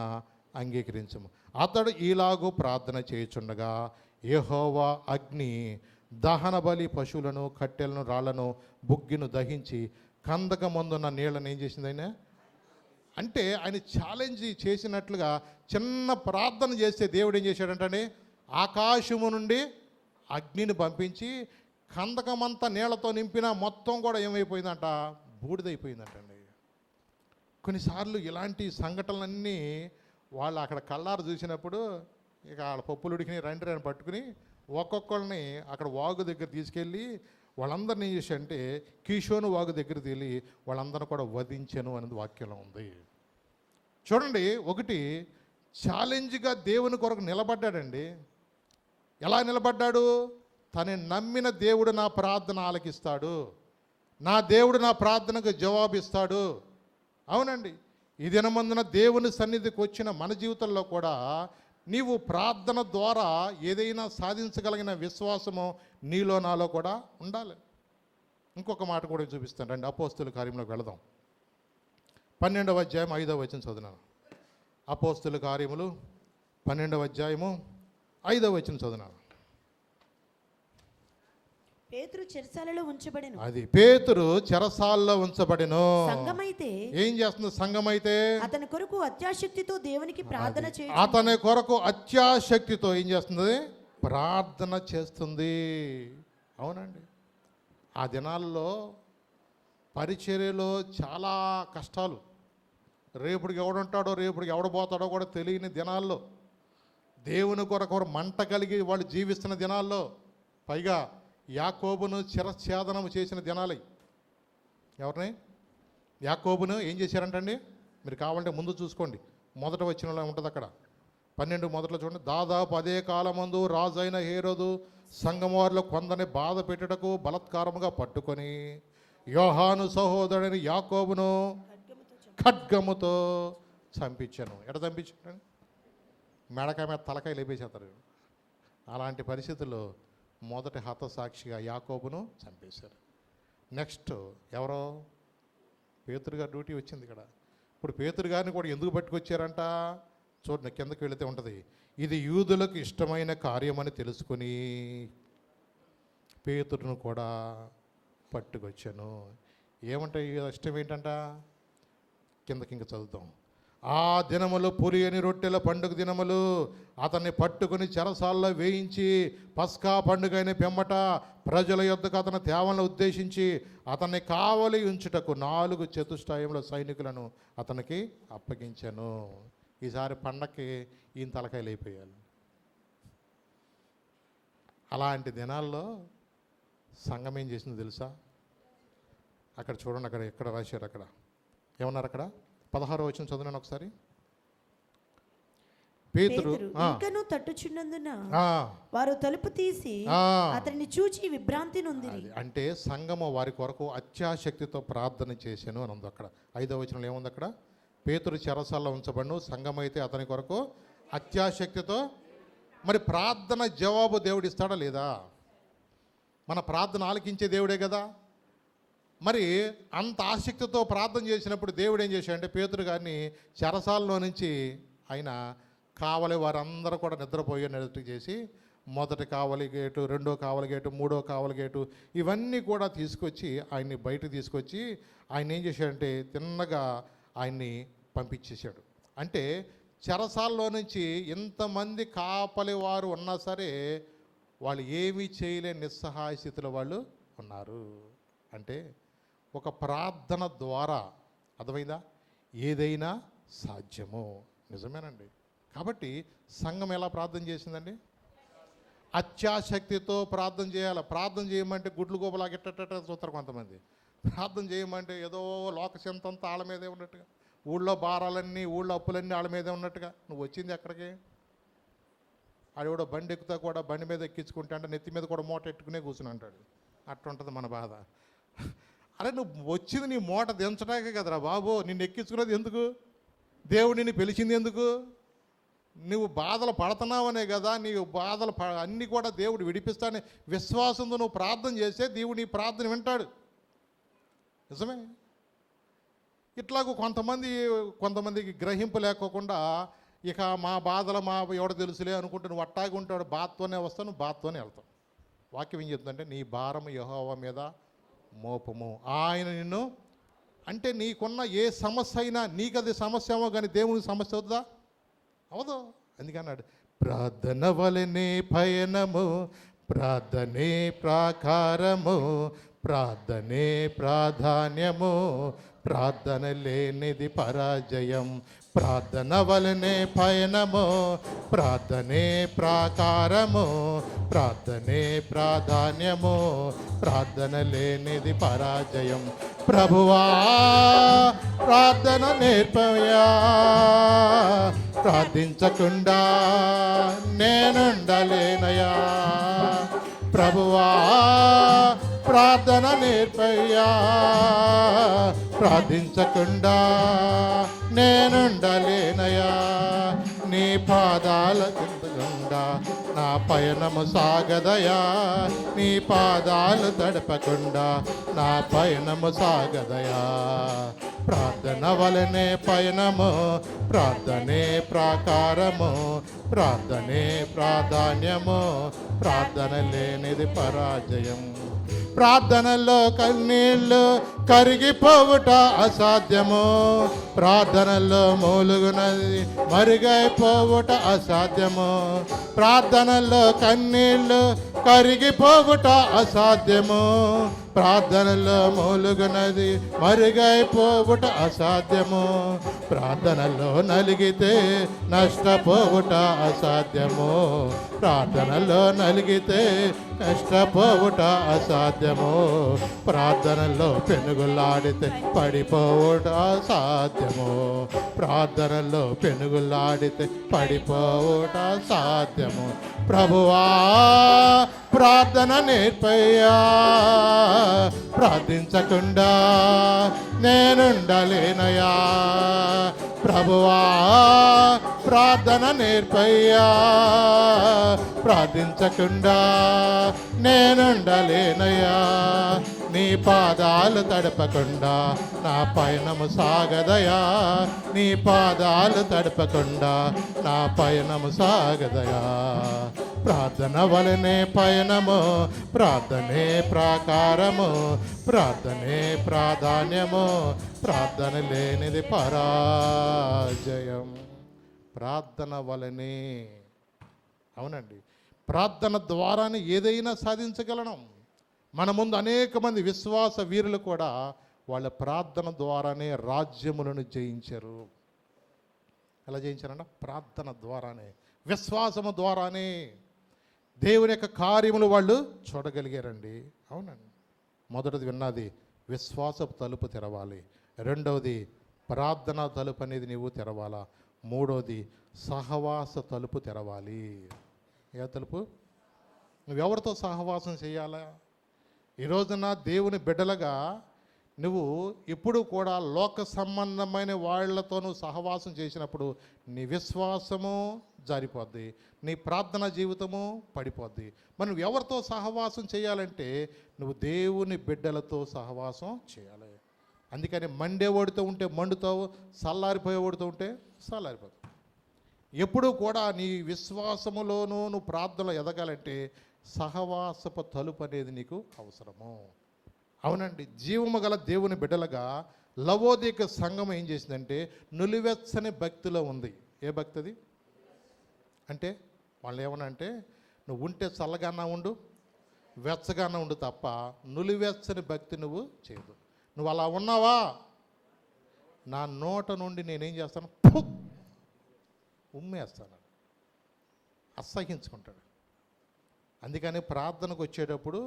అంగీకరించుము. అతడు ఈలాగూ ప్రార్థన చేయుచుండగా యెహోవా అగ్ని దహన బలి పశువులను కట్టెలను రాళ్లను బుగ్గిను దహించి కందకమందున్న నీళ్ళని ఏం చేసింది ఆయన? అంటే ఆయన ఛాలెంజ్ చేసినట్లుగా చిన్న ప్రార్థన చేస్తే దేవుడు ఏం చేశాడంటే ఆకాశము నుండి అగ్నిని పంపించి కందకమంతా నీళ్లతో నింపిన మొత్తం కూడా ఏమైపోయిందంట? బూడిదైపోయిందంటండి. కొన్నిసార్లు ఇలాంటి సంఘటనలన్నీ వాళ్ళు అక్కడ కళ్ళారు చూసినప్పుడు ఇక వాళ్ళ పప్పులు ఉడికిని రండి అని పట్టుకుని ఒక్కొక్కరిని అక్కడ వాగు దగ్గర తీసుకెళ్ళి వాళ్ళందరినీ ఏం చేసి అంటే కీషోను వాగు దగ్గర తేలి వాళ్ళందరూ కూడా వధించెను అనేది వాక్యంలో ఉంది. చూడండి, ఒకటి ఛాలెంజ్గా దేవుని కొరకు నిలబడ్డాడండి. ఎలా నిలబడ్డాడు? తను నమ్మిన దేవుడు నా ప్రార్థన ఆలకిస్తాడు, నా దేవుడు నా ప్రార్థనకు జవాబిస్తాడు. అవునండి, ఈ దినమందున దేవుని సన్నిధికి వచ్చిన మన జీవితంలో కూడా నీవు ప్రార్థన ద్వారా ఏదైనా సాధించగలిగిన విశ్వాసము నీలో నాలో కూడా ఉండాలి. ఇంకొక మాట కూడా చూపిస్తాను రండి. అపోస్తుల కార్యంలోకి వెళదాం. 12వ అధ్యాయం 5వ వచనం చదువునాను. అపోస్తుల కార్యములు 12వ అధ్యాయము 5వ వచనం చదువునాను. పేతురు చెరసాలలో ఉంచబడెను. అది పేతురు చెరసాలలో ఉంచబడెను. సంఘమైతే ఏం చేస్తుంది? సంఘమైతే అతని కొరకు అత్యాశక్తితో దేవునికి ప్రార్థన చేస్తుంది. అతని కొరకు అత్యాశక్తితో ఏం చేస్తుంది? ప్రార్థన చేస్తుంది. అవునండి, ఆ దినాల్లో పరిచర్యలో చాలా కష్టాలు. రేపుడికి ఎవడుంటాడో రేపుడికి ఎవడబోతాడో కూడా తెలియని దినాల్లో, దేవుని కొరకు మంట కలిగి వాళ్ళు జీవిస్తున్న దినాల్లో, పైగా యాకోబును శిరఛేదనము చేసిన దినాలై. ఎవరిని? యాకోబును ఏం చేశారంటండి? మీరు కావాలంటే ముందు చూసుకోండి, మొదట వచనంలో ఉంటుంది అక్కడ. 12 మొదట్లో చూడండి. దాదాపు అదే కాలమందు రాజు అయిన హేరోదు సంఘం వారిలో కొందరిని బాధ పెట్టుటకు బలత్కారముగా పట్టుకొని యోహాను సహోదరుని యాకోబును ఖడ్గముతో చంపించాను. ఎట చంపించాను? మెడకాయ మీద తలకాయ లేపేసేస్తారు. అలాంటి పరిస్థితుల్లో మొదటి హతసాక్షిగా యాకోబును చంపేశారు. నెక్స్ట్ ఎవరో పేతురు గారి డ్యూటీ వచ్చింది ఇక్కడ. ఇప్పుడు పేతురు గారిని కూడా ఎందుకు పట్టుకొచ్చారంట? చూడండి, కిందకి వెళితే ఉంటుంది. ఇది యూదులకు ఇష్టమైన కార్యమని తెలుసుకుని పేతురును కూడా పట్టుకొచ్చాను. ఏమంటే ఇష్టం ఏంటంట? కిందకి ఇంక చదువుతాం. ఆ దినములు పులియని రొట్టెల పండుగ దినములు అతన్ని పట్టుకుని చెరసాల్లో వేయించి పస్కా పండుగ అయిన పిమ్మట ప్రజల యొద్దకు అతని తేవలను ఉద్దేశించి అతన్ని కావలి ఉంచుటకు 4 చతుష్టయంలో సైనికులను అతనికి అప్పగించాను. ఈసారి పండక్కి ఈయన తలకాయలు అయిపోయాలి. అలాంటి దినాల్లో సంఘం ఏం చేసిందో తెలుసా? అక్కడ చూడండి, అక్కడ ఎక్కడ రాశారు, అక్కడ ఏమన్నారు? అక్కడ 16వ వచనం చదువునాను ఒకసారి. పేతురు ఇంకను తట్టుచున్నందున వారు తలుపు తీసి అతన్ని చూచి విభ్రాంతి నొందిరి. అంటే సంఘము వారి కొరకు అత్యాశక్తితో ప్రార్థన చేశాను అని ఉంది అక్కడ. 5వ వచనంలో ఏముంది అక్కడ? పేతురు చెరసాల్లో ఉంచబడును, సంఘం అయితే అతని కొరకు అత్యాశక్తితో. మరి ప్రార్థన జవాబు దేవుడు ఇస్తాడా లేదా? మన ప్రార్థన ఆలకించే దేవుడే కదా. మరి అంత ఆసక్తితో ప్రార్థన చేసినప్పుడు దేవుడు ఏం చేశాడంటే పేతురు గారిని చెరసాలలో నుంచి ఆయన కావలి వారందరూ కూడా నిద్రపోయేటట్టు చేసి మొదటి కావలి గేటు, 2వ కావలి గేటు, 3వ కావలి గేటు ఇవన్నీ కూడా తీసుకొచ్చి ఆయన్ని బయటకు తీసుకొచ్చి ఆయన ఏం చేశాడంటే తిన్నగా ఆయన్ని పంపించేశాడు. అంటే చెరసాలలో నుంచి ఎంతమంది కాపలి వారు ఉన్నా సరే వాళ్ళు ఏమీ చేయలేని నిస్సహాయ స్థితిలో వాళ్ళు ఉన్నారు. అంటే ఒక ప్రార్థన ద్వారా, అర్థమైందా, ఏదైనా సాధ్యము. నిజమేనండి. కాబట్టి సంఘం ఎలా ప్రార్థన చేసిందండి? అత్యాశక్తితో ప్రార్థన చేయాలి. ప్రార్థన చేయమంటే గుడ్లు గోపలాగా ఎట్టట చూస్తారు కొంతమంది. ప్రార్థన చేయమంటే ఏదో లోకశంతంతా వాళ్ళ మీదే ఉన్నట్టుగా, ఊళ్ళో భారాలన్నీ, ఊళ్ళో అప్పులన్నీ వాళ్ళ మీదే ఉన్నట్టుగా. నువ్వు వచ్చింది ఎక్కడికి? ఆడెవడో బండి ఎక్కుతా కూడా బండి మీద ఎక్కించుకుంటా అంటే నెత్తి మీద కూడా మూట ఎట్టుకునే కూర్చుని అంటాడు. అట్టుంటుంది మన బాధ. అరే నువ్వు వచ్చింది నీ మూట దించడానికే కదరా బాబు. నిన్ను ఎక్కించుకున్నది ఎందుకు? దేవుడు నిన్ను పిలిచింది ఎందుకు? నువ్వు బాధలు పడుతున్నావనే కదా. నీ బాధలు అన్నీ కూడా దేవుడు విడిపిస్తానే విశ్వాసంతో నువ్వు ప్రార్థన చేస్తే దేవుడు నీ ప్రార్థన వింటాడు. నిజమే. ఇట్లాగూ కొంతమందికి గ్రహింపు లేకోకుండా ఇక మా బాధలు మా ఎవడ తెలుసులే అనుకుంటే నువ్వు అట్టాగి ఉంటాడు. బాత్తోనే వస్తావు, నువ్వు బాత్తోనే వెళ్తావు. వాక్యం ఏం చెప్తుందంటే నీ భారం యెహోవా మీద మోపము, ఆయన నిన్ను. అంటే నీకున్న ఏ సమస్య అయినా నీకు అది సమస్య ఏమో కానీ దేవునికి సమస్య అవుతుందా? అవదు. అందుకన్నాడు ప్రార్థన వలనే పయనము, ప్రార్థనే ప్రాకారము, ప్రార్థనే ప్రాధాన్యము, ప్రార్థన లేనిది పరాజయం. ప్రార్థన వలనే పయనము, ప్రార్థనే ప్రాకారము, ప్రార్థనే ప్రాధాన్యము, ప్రార్థన లేనిది పరాజయం. ప్రభువా ప్రార్థన నేర్పయా, ప్రార్థించకుండా నేనుండలేనయా. ప్రభువా ప్రార్థన నేర్పయ్యా, ప్రార్థించకుండా నేనుండలేనయా. నీ పాదాల కిందగుండా నా పయనము సాగదయా, నీ పాదాలు తడపకుండా నా పయనము సాగదయా. ప్రార్థన వలనే పయనము, ప్రార్థనే ప్రాకారము, ప్రార్థనే ప్రాధాన్యము, ప్రార్థన లేనిది పరాజయం. ప్రార్థనలో కన్నీళ్ళు కరిగిపోవుట అసాధ్యము, ప్రార్థనలో మూలుగునది మరుగైపోవుట అసాధ్యము. ప్రార్థనలో కన్నీళ్ళు కరిగిపోవుట అసాధ్యము, ప్రార్థనలో మూలుగునది మరుగైపోవుట అసాధ్యము. ప్రార్థనలో నలిగితే నష్టపోవుట అసాధ్యము. ప్రార్థనలో నలిగితే నష్టపోవుట అసాధ్యము. ప్రార్థనలో పెనుగులాడితే పడిపోవుట అసాధ్యము. ప్రార్థనలో పెనుగులాడితే పడిపోవుట అసాధ్యము. ప్రభువా ప్రార్థన నేర్పయ్యా, ప్రార్థించకుండా నేనుండలేనయా. ప్రభువా ప్రార్థన నేర్పయ్యా, ప్రార్థించకుండా నేనుండలేనయా. నీ పాదాలు తడపకుండా నా పయనము సాగదయా. నీ పాదాలు తడపకుండా నా పయనము సాగదయా. ప్రార్థన వలనే పయనము, ప్రార్థనే ప్రాకారము, ప్రార్థనే ప్రాధాన్యము, ప్రార్థన లేనిది పరాజయం. ప్రార్థన వలనే, అవునండి, ప్రార్థన ద్వారానే ఏదైనా సాధించగలను. మన ముందు అనేక మంది విశ్వాస వీరులు కూడా వాళ్ళ ప్రార్థన ద్వారానే రాజ్యములను జయించారు. ఎలా జయించారంట? ప్రార్థన ద్వారానే, విశ్వాసము ద్వారానే దేవుని యొక్క కార్యములు వాళ్ళు చూడగలిగారండి. అవునండి. మొదటిది విన్నది విశ్వాసపు తలుపు తెరవాలి. రెండవది ప్రార్థన తలుపు అనేది నీవు తెరవాలా. మూడవది సహవాస తలుపు తెరవాలి. ఏ తలుపు? నువ్వెవరితో సహవాసం చేయాలా? ఈ రోజున దేవుని బిడ్డలుగా నువ్వు ఇప్పుడు కూడా లోక సంబంధమైన వాళ్ళతో నువ్వు సహవాసం చేసినప్పుడు నీ విశ్వాసము జారిపోద్ది, నీ ప్రార్థన జీవితము పడిపోద్ది. మరి నువ్వు ఎవరితో సహవాసం చేయాలంటే నువ్వు దేవుని బిడ్డలతో సహవాసం చేయాలి. అందుకని మండేవాడితో ఉంటే మండుతావు, చల్లారిపోయేవాడితో ఉంటే చల్లారిపోతావు. ఎప్పుడూ కూడా నీ విశ్వాసములోనూ నువ్వు ప్రార్థనలో ఎదగాలంటే సహవాసపు తలుపు అనేది నీకు అవసరము. అవునండి. జీవము గల దేవుని బిడ్డలుగా లవోదిక సంఘం ఏం చేసిందంటే నులివెచ్చని భక్తిలో ఉంది. ఏ భక్తి అది? అంటే వాళ్ళు ఏమనంటే నువ్వు ఉంటే చల్లగానా ఉండు, వెచ్చగానా ఉండు తప్ప నులివెచ్చని భక్తి నువ్వు చేయదు. నువ్వు అలా ఉన్నావా, నా నోట నుండి నేనేం చేస్తాను, ఉమ్మేస్తాను. అసహించుకుంటాడు. అందుకని ప్రార్థనకు వచ్చేటప్పుడు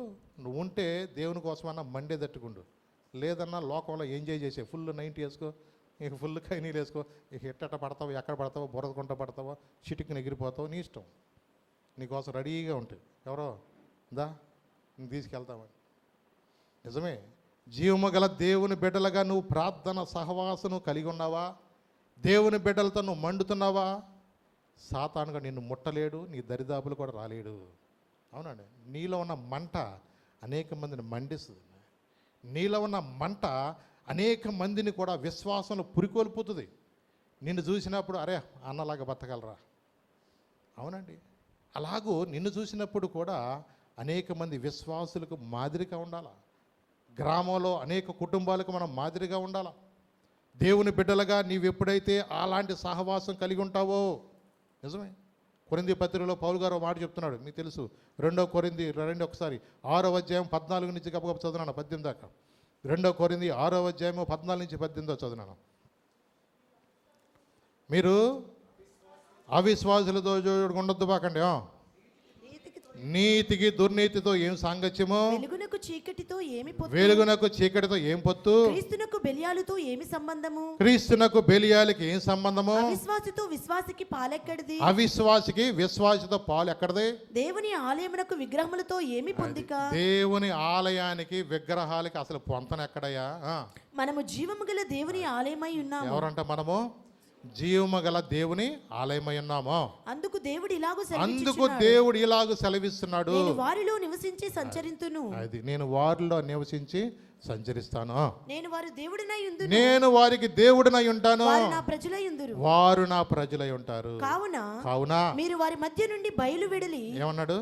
నువ్వు ఉంటే దేవుని కోసమన్నా మండే తట్టుకుండు, లేదన్నా లోకంలో ఎంజాయ్ చేసే ఫుల్ 90 వేసుకో, ఇక ఫుల్ కైనీలు వేసుకో, ఇక ఎట్టట పడతావు, ఎక్కడ పడతావో, బురదకుంట పడతావో, చిటికిని ఎగిరిపోతావు, నీ ఇష్టం. నీకోసం రెడీగా ఉంటుంది. ఎవరో దా నేను తీసుకెళ్తామని. నిజమే. జీవము గల దేవుని బిడ్డలుగా నువ్వు ప్రార్థన సహవాసను కలిగి ఉన్నావా? దేవుని బిడ్డలతో నువ్వు మండుతున్నావా? సాతానుగా నిన్ను ముట్టలేడు, నీ దరిదాపులు కూడా రాలేడు. అవునండి. నీలో ఉన్న మంట అనేక మందిని మండిస్తుంది. నీలో ఉన్న మంట అనేక మందిని కూడా విశ్వాసంలో పురికొల్పుతుంది. నిన్ను చూసినప్పుడు అరే అన్నలాగా బతకలరా. అవునండి. అలాగూ నిన్ను చూసినప్పుడు కూడా అనేక మంది విశ్వాసులకు మాదిరిగా ఉండాలి. గ్రామంలో అనేక కుటుంబాలకు మనం మాదిరిగా ఉండాలి. దేవుని బిడ్డలుగా నీవు ఎప్పుడైతే అలాంటి సహవాసం కలిగి ఉంటావో, నిజమే. కొరింథీ పత్రికలో పౌలు గారు మాట చెప్తున్నాడు, మీకు తెలుసు. 2 కొరింథీ ఒకసారి 6వ అధ్యాయం 14 నుంచి గబగబ చదివినాను 18 దాకా. 2 కొరింథీ 6వ అధ్యాయం 14 నుంచి 18 చదివినాను. మీరు అవిశ్వాసులతో ఉండొద్దు బాకండి. నీతికి దుర్నీతితో ఏం సాంగత్యము? వెలుగునకు చీకటితో ఏమి పొత్తు? వెలుగునకు చీకటితో ఏం పొత్తు? క్రీస్తునకు బెలియాలతో ఏమి సంబంధము? క్రీస్తునకు బెలియాలకి ఏం సంబంధము? అవిశ్వాసితో విశ్వాసికి పాలెక్కడిది? అవిశ్వాసికి విశ్వాసితో పాలు ఎక్కడిది? దేవుని ఆలయమునకు విగ్రహములతో ఏమి పొందిక? దేవుని ఆలయానికి విగ్రహాలకి అసలు పొంతన ఎక్కడయ్యా? మనము జీవము గల దేవుని ఆలయమై ఉన్నాము. ఎవరంట మనము? జీవము గల దేవుని ఆలయమై ఉన్నాము. అందుకు దేవుడు ఇలాగూ సెలవిస్తున్నాడు, నేను వారిలో నివసించి సంచరింతును. అది నేను వారిలో నివసించి సంచరిస్తాను. నేను వారి దేవుడినై ఉందును. నేను వారికి దేవుడినై ఉంటాను. వారు నా ప్రజలై ఉందురు. వారు నా ప్రజలై ఉంటారు. కావున మీరు వారి మధ్య నుండి బయలు వెడలి. ఏమన్నాడు?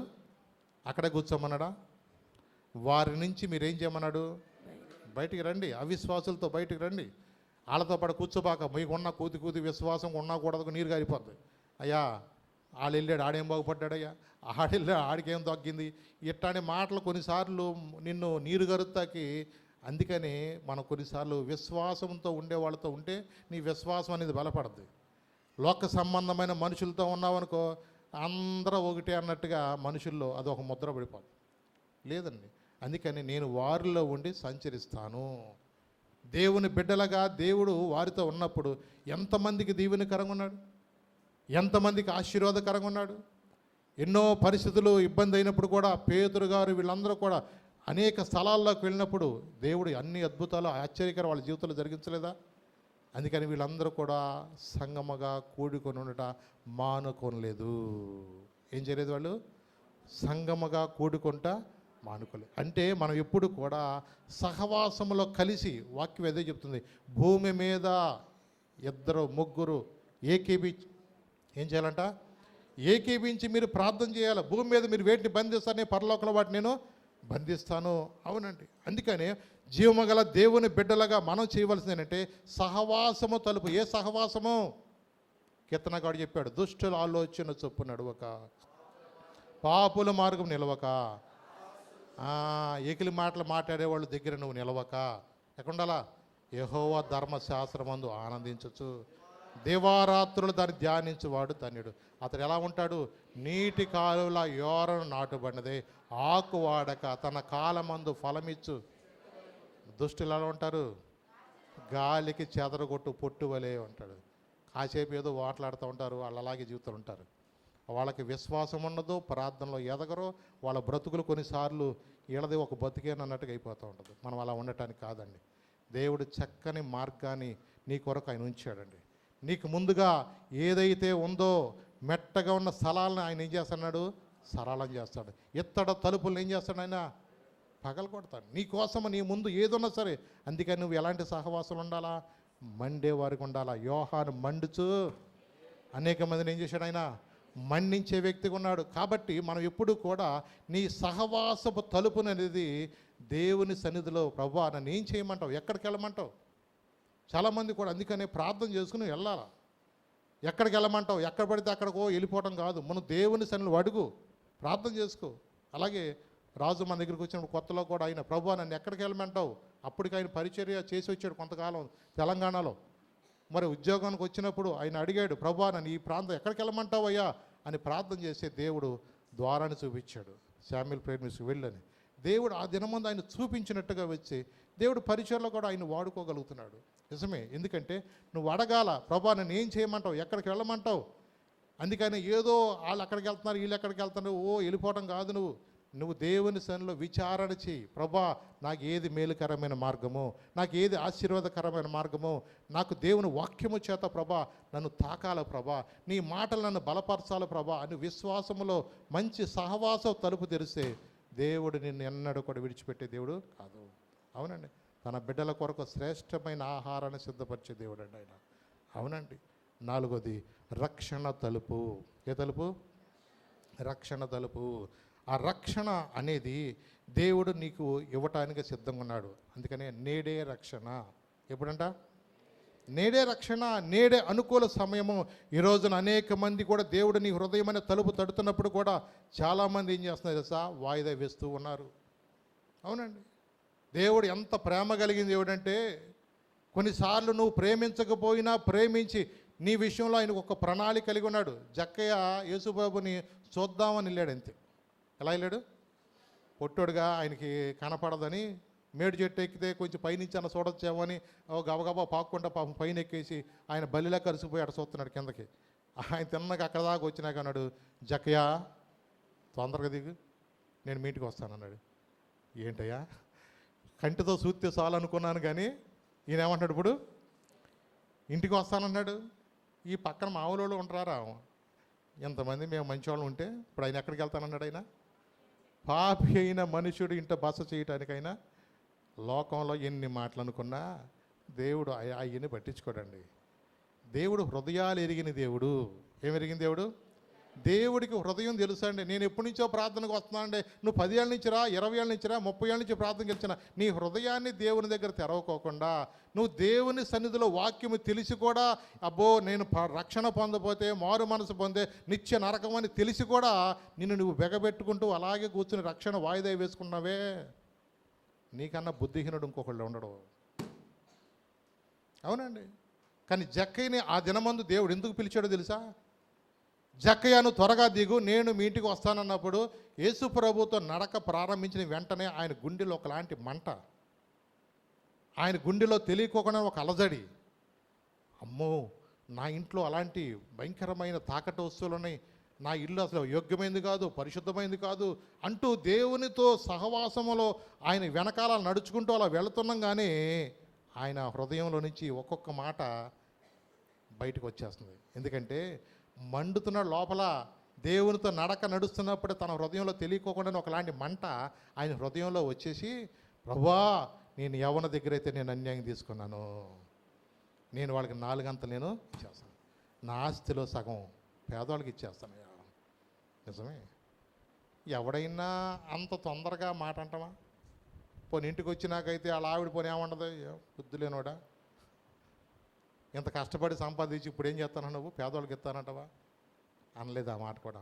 అక్కడే కూర్చోమన్నాడా? వారి నుంచి మీరేం చేయమన్నాడు? బయటికి రండి. అవిశ్వాసులతో బయటికి రండి. వాళ్ళతో పాటు కూర్చోబాక. మీకున్న కూతి విశ్వాసం ఉన్నా కూడదు, నీరు గారిపోద్ది. అయ్యా ఆడు వెళ్ళాడు, ఆడేం బాగుపడ్డాడయ్యా, ఆడెళ్ళాడు, ఆడికేం తగ్గింది, ఇట్లాంటి మాటలు కొన్నిసార్లు నిన్ను నీరు గరుతాకి. అందుకని మనం కొన్నిసార్లు విశ్వాసంతో ఉండే వాళ్ళతో ఉంటే నీ విశ్వాసం అనేది బలపడద్ది. లోక సంబంధమైన మనుషులతో ఉన్నావనుకో, అందరూ ఒకటే అన్నట్టుగా మనుషుల్లో అది ఒక ముద్ర పడిపోతుంది. లేదండి, అందుకని నేను వారిలో ఉండి సంచరిస్తాను. దేవుని బిడ్డలుగా దేవుడు వారితో ఉన్నప్పుడు ఎంతమందికి దీవెనకరంగా ఉన్నాడు, ఎంతమందికి ఆశీర్వాదకరంగా ఉన్నాడు. ఎన్నో పరిస్థితులు ఇబ్బంది అయినప్పుడు కూడా పేతురు గారు వీళ్ళందరూ కూడా అనేక స్థలాల్లోకి వెళ్ళినప్పుడు దేవుడు అన్ని అద్భుతాలు ఆశ్చర్యకర వాళ్ళ జీవితంలో జరిగించలేదా? అందుకని వీళ్ళందరూ కూడా సంగమగా కూడుకొని ఉండట మానుకోనలేదు. ఏం చేయలేదు వాళ్ళు? సంగమగా కూడుకుంటా మానుకోలేదు. అంటే మనం ఎప్పుడు కూడా సహవాసంలో కలిసి, వాక్యం ఏదో చెప్తుంది, భూమి మీద ఇద్దరు ముగ్గురు ఏకీభించి ఏం చేయాలంట? ఏకీభించి మీరు ప్రార్థన చేయాలి. భూమి మీద మీరు వేటిని బంధిస్తానే పరలోకంలో వాటిని నేను బంధిస్తాను. అవునండి, అందుకని జీవమగల దేవుని బిడ్డలుగా మనం చేయవలసింది ఏంటంటే సహవాసము తలుపు. ఏ సహవాసము? కీర్తనగాడు చెప్పాడు, దుష్టుల ఆలోచన చొప్పు నడువక, పాపుల మార్గం నిలవక, ఏకిలి మాటలు మాట్లాడేవాళ్ళు దగ్గర నువ్వు నిలవక, ఎక్కడుండాలా? యెహోవా ధర్మశాస్త్రమందు ఆనందించచ్చు, దివారాత్రులు దాన్ని ధ్యానించువాడు ధన్యుడు. అతడు ఎలా ఉంటాడు? నీటి కాలువల యోరను నాటుబడినదే, ఆకు వాడక తన కాలమందు ఫలమిచ్చు. దుష్టులు ఎలా ఉంటారు? గాలికి చెదరగొట్టు పొట్టు వలే ఉంటాడు. కాసేపు ఏదో మాట్లాడుతూ ఉంటారు, వాళ్ళు అలాగే జీవితాలు ఉంటారు. వాళ్ళకి విశ్వాసం ఉండదు, ప్రార్థనలో ఎదగరు, వాళ్ళ బ్రతుకులు కొన్నిసార్లు వీళ్ళది ఒక బతికేనన్నట్టుగా అయిపోతూ ఉంటుంది. మనం అలా ఉండటానికి కాదండి. దేవుడు చక్కని మార్గాన్ని నీ కొరకు ఆయన ఉంచాడండి. నీకు ముందుగా ఏదైతే ఉందో మెట్టగా ఉన్న స్థలాలను ఆయన ఏం చేస్తున్నాడు? సరళం చేస్తాడు. ఇత్తడ తలుపులను ఏం చేస్తాడు? ఆయన పగలు కొడతాడు. నీ కోసం నీ ముందు ఏదున్నా సరే. అందుకని నువ్వు ఎలాంటి సహవాసాలు ఉండాలా? మండే వారికి ఉండాలా. యోహాను మండుచు అనేక మందిని ఏం చేశాడు? ఆయన మండించే వ్యక్తిగా ఉన్నాడు. కాబట్టి మనం ఎప్పుడు కూడా నీ సహవాసపు తలుపుని అనేది దేవుని సన్నిధిలో, ప్రభువా నన్ను ఏం చేయమంటావు, ఎక్కడికి వెళ్ళమంటావు? చాలామంది కూడా అందుకనే ప్రార్థన చేసుకుని వెళ్ళాలా. ఎక్కడికి వెళ్ళమంటావు, ఎక్కడ పడితే అక్కడికో వెళ్ళిపోవడం కాదు. మనం దేవుని సన్నిధిలో అడుగు, ప్రార్థన చేసుకో. అలాగే రాజు మన దగ్గరికి వచ్చినప్పుడు కొత్తలో కూడా ఆయన, ప్రభువా నన్ను ఎక్కడికి వెళ్ళమంటావు? అప్పటికి ఆయన పరిచర్య చేసి వచ్చాడు కొంతకాలం తెలంగాణలో. మరి ఉద్యోగానికి వచ్చినప్పుడు ఆయన అడిగాడు, ప్రభువా నన్ను ఈ ప్రాంతం ఎక్కడికి వెళ్ళమంటావు అయ్యా అని ప్రార్థన చేసే దేవుడు ద్వారాన్ని చూపించాడు. శామ్యుల్ ప్రేమిస్కి వెళ్ళని దేవుడు ఆ దినమందు ఆయన చూపించినట్టుగా వచ్చి దేవుడు పరిచయలో కూడా ఆయన వాడుకోగలుగుతున్నాడు. నిజమే, ఎందుకంటే నువ్వు అడగాల, ప్రభువా నన్ను ఏం చేయమంటావు, ఎక్కడికి వెళ్ళమంటావు. అందుకని ఏదో వాళ్ళు అక్కడికి వెళ్తున్నారు, వీళ్ళు ఎక్కడికి వెళ్తున్నారు, వెళ్ళిపోవడం కాదు. నువ్వు దేవుని సన్నిధిలో విచారణ చేయి. ప్రభా నాకు ఏది మేలుకరమైన మార్గము, నాకు ఏది ఆశీర్వాదకరమైన మార్గము, నాకు దేవుని వాక్యము చేత ప్రభా నన్ను తాకాల ప్రభా, నీ మాటలు నన్ను బలపరచాలి ప్రభా అని విశ్వాసములో మంచి సహవాసం తలుపు తెరిస్తే దేవుడు నిన్ను ఎన్నడూ కూడా విడిచిపెట్టే దేవుడు కాదు. అవునండి, తన బిడ్డల కొరకు శ్రేష్టమైన ఆహారాన్ని సిద్ధపరిచే దేవుడు అండి ఆయన. అవునండి. 4వది రక్షణ తలుపు. ఏ తలుపు? రక్షణ తలుపు. ఆ రక్షణ అనేది దేవుడు నీకు ఇవ్వటానికి సిద్ధంగా ఉన్నాడు. అందుకనే నేడే రక్షణ. ఎప్పుడంట? నేడే రక్షణ, నేడే అనుకూల సమయము. ఈ రోజున అనేక మంది కూడా దేవుడు నీ హృదయమైన తలుపు తడుతున్నప్పుడు కూడా చాలామంది ఏం చేస్తున్నారు తెలుసా? వాయిదా వేస్తూ ఉన్నారు. అవునండి, దేవుడు ఎంత ప్రేమ కలిగిన దేవుడు అంటే కొన్నిసార్లు నువ్వు ప్రేమించకపోయినా ప్రేమించి నీ విషయంలో ఆయనకు ఒక ప్రణాళిక కలిగి ఉన్నాడు. జక్కయ్య యేసుబాబుని చూద్దామని వెళ్ళాడు. అంతే. ఎలా వెళ్ళాడు? పొట్టోడుగా ఆయనకి కనపడదని మేడు చెట్టు ఎక్కితే కొంచెం పైనుంచి అన్న చూడొచ్చామని గబగబా పాక్కుంటా పాపం పైన ఎక్కేసి ఆయన బలిలా కలిసిపోయి అక్కడ చూస్తున్నాడు కిందకి. ఆయన తిన్నాక అక్కడ దాకా వచ్చినాక అన్నాడు, జక్కయ్య తొందరగా దిగు, నేను మీ ఇంటికి వస్తానన్నాడు. ఏంటయ్యా, కంటితో చూస్తే చాలు అనుకున్నాను, కానీ ఈయన ఏమంటాడు ఇప్పుడు? ఇంటికి వస్తానన్నాడు. ఈ పక్కన మామూలు ఉంటారా ఎంతమంది మేము మంచివాళ్ళు ఉంటే ఇప్పుడు ఆయన ఎక్కడికి వెళ్తానన్నాడు? ఆయన పాపి అయిన మనుషుడు ఇంట బస చేయటానికైనా లోకంలో ఎన్ని మాటలు అనుకున్నా దేవుడు ఆయన్ని పట్టించుకోడండి. దేవుడు హృదయాలు ఎరిగిన దేవుడు. ఏమెరిగిన దేవుడు? దేవుడికి హృదయం తెలుసా అండి. నేను ఎప్పటి నుంచో ప్రార్థనకు వస్తున్నానండి. నువ్వు 10 ఏళ్ళ నుంచి రా, 20 ఏళ్ళ నుంచి రా, 30 ఏళ్ళ నుంచి ప్రార్థనకి వచ్చిన నీ హృదయాన్ని దేవుని దగ్గర తెరవకోకుండా, నువ్వు దేవుని సన్నిధిలో వాక్యము తెలిసి కూడా, అబ్బో నేను రక్షణ పొందపోతే, మారు మనసు పొందే నిత్య నరకం అని తెలిసి కూడా నిన్ను నువ్వు బెగబెట్టుకుంటూ అలాగే కూర్చుని రక్షణ వాయిదా వేసుకున్నావే, నీకన్నా బుద్ధిహీనుడు ఇంకొకళ్ళు ఉండడు. అవునండి. కానీ జక్కయ్యని ఆ దినమందు దేవుడు ఎందుకు పిలిచాడో తెలుసా? జక్కయ్యను త్వరగా దిగు, నేను మీ ఇంటికి వస్తానన్నప్పుడు యేసు ప్రభుతో నడక ప్రారంభించిన వెంటనే ఆయన గుండెలో ఒకలాంటి మంట, ఆయన గుండెలో తెలియకోకుండా ఒక అలజడి. అమ్మో, నా ఇంట్లో అలాంటి భయంకరమైన తాకట్టు వస్తువులు ఉన్నాయి, నా ఇల్లు అసలు యోగ్యమైంది కాదు, పరిశుద్ధమైంది కాదు అంటూ దేవునితో సహవాసములో ఆయన వెనకాల నడుచుకుంటూ అలా వెళుతున్నాం. కానీ ఆయన హృదయంలో నుంచి ఒక్కొక్క మాట బయటకు వచ్చేస్తుంది. ఎందుకంటే మండుతున్న లోపల దేవునితో నడక నడుస్తున్నప్పుడు తన హృదయంలో తెలియకోకుండా ఒకలాంటి మంట ఆయన హృదయంలో వచ్చేసి, ప్రభువా, నేను యవ్వన దగ్గర అయితే నేను అన్యాయం తీసుకున్నాను, నేను వాళ్ళకి 4 అంతలు నేను ఇచ్చేస్తాను, నా ఆస్తిలో సగం పేదవాళ్ళకి ఇచ్చేస్తాను. నిజమే. ఎవడైనా అంత తొందరగా మాట అంటామా? పోనీ ఇంటికి వచ్చినాకైతే వాళ్ళ ఆవిడ పోనీ ఏమండదు, బుద్ధి లేనోడా, ఇంత కష్టపడి సంపాదించి ఇప్పుడు ఏం చేస్తాను నువ్వు, పేదవాళ్ళకి ఇస్తానంటవా? అనలేదు ఆ మాట కూడా.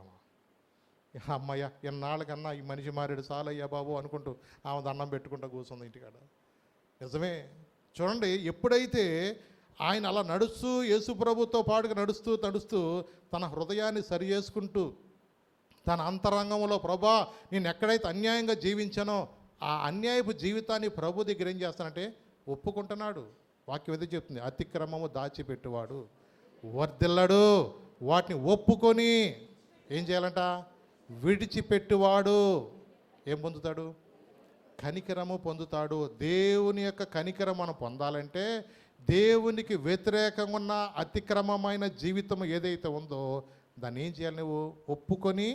అమ్మయ్య, ఎన్నాళ్ళకన్నా ఈ మనిషి మారాడు, చాలయ్యా బాబు అనుకుంటూ ఆమె దండం పెట్టుకుంటూ కూర్చుంది ఇంటికాడ. నిజమే. చూడండి, ఎప్పుడైతే ఆయన అలా నడుస్తూ యేసు ప్రభుతో పాటుగా నడుస్తూ తన హృదయాన్ని సరి చేసుకుంటూ తన అంతరంగంలో, ప్రభా నేను ఎక్కడైతే అన్యాయంగా జీవించానో ఆ అన్యాయపు జీవితాన్ని ప్రభు దగ్గర ఏం చేస్తానంటే ఒప్పుకుంటున్నాడు. వాక్యం ఏదో చెప్తుంది, అతిక్రమము దాచిపెట్టువాడు వర్ధిల్లడు, వాటిని ఒప్పుకొని ఏం చేయాలంట, విడిచిపెట్టువాడు ఏం పొందుతాడు, కనికరము పొందుతాడు. దేవుని యొక్క కనికరం మనం పొందాలంటే దేవునికి వ్యతిరేకంగా ఉన్న అతిక్రమమైన జీవితం ఏదైతే ఉందో దాన్ని ఏం చేయాలి, నువ్వు ఒప్పుకొని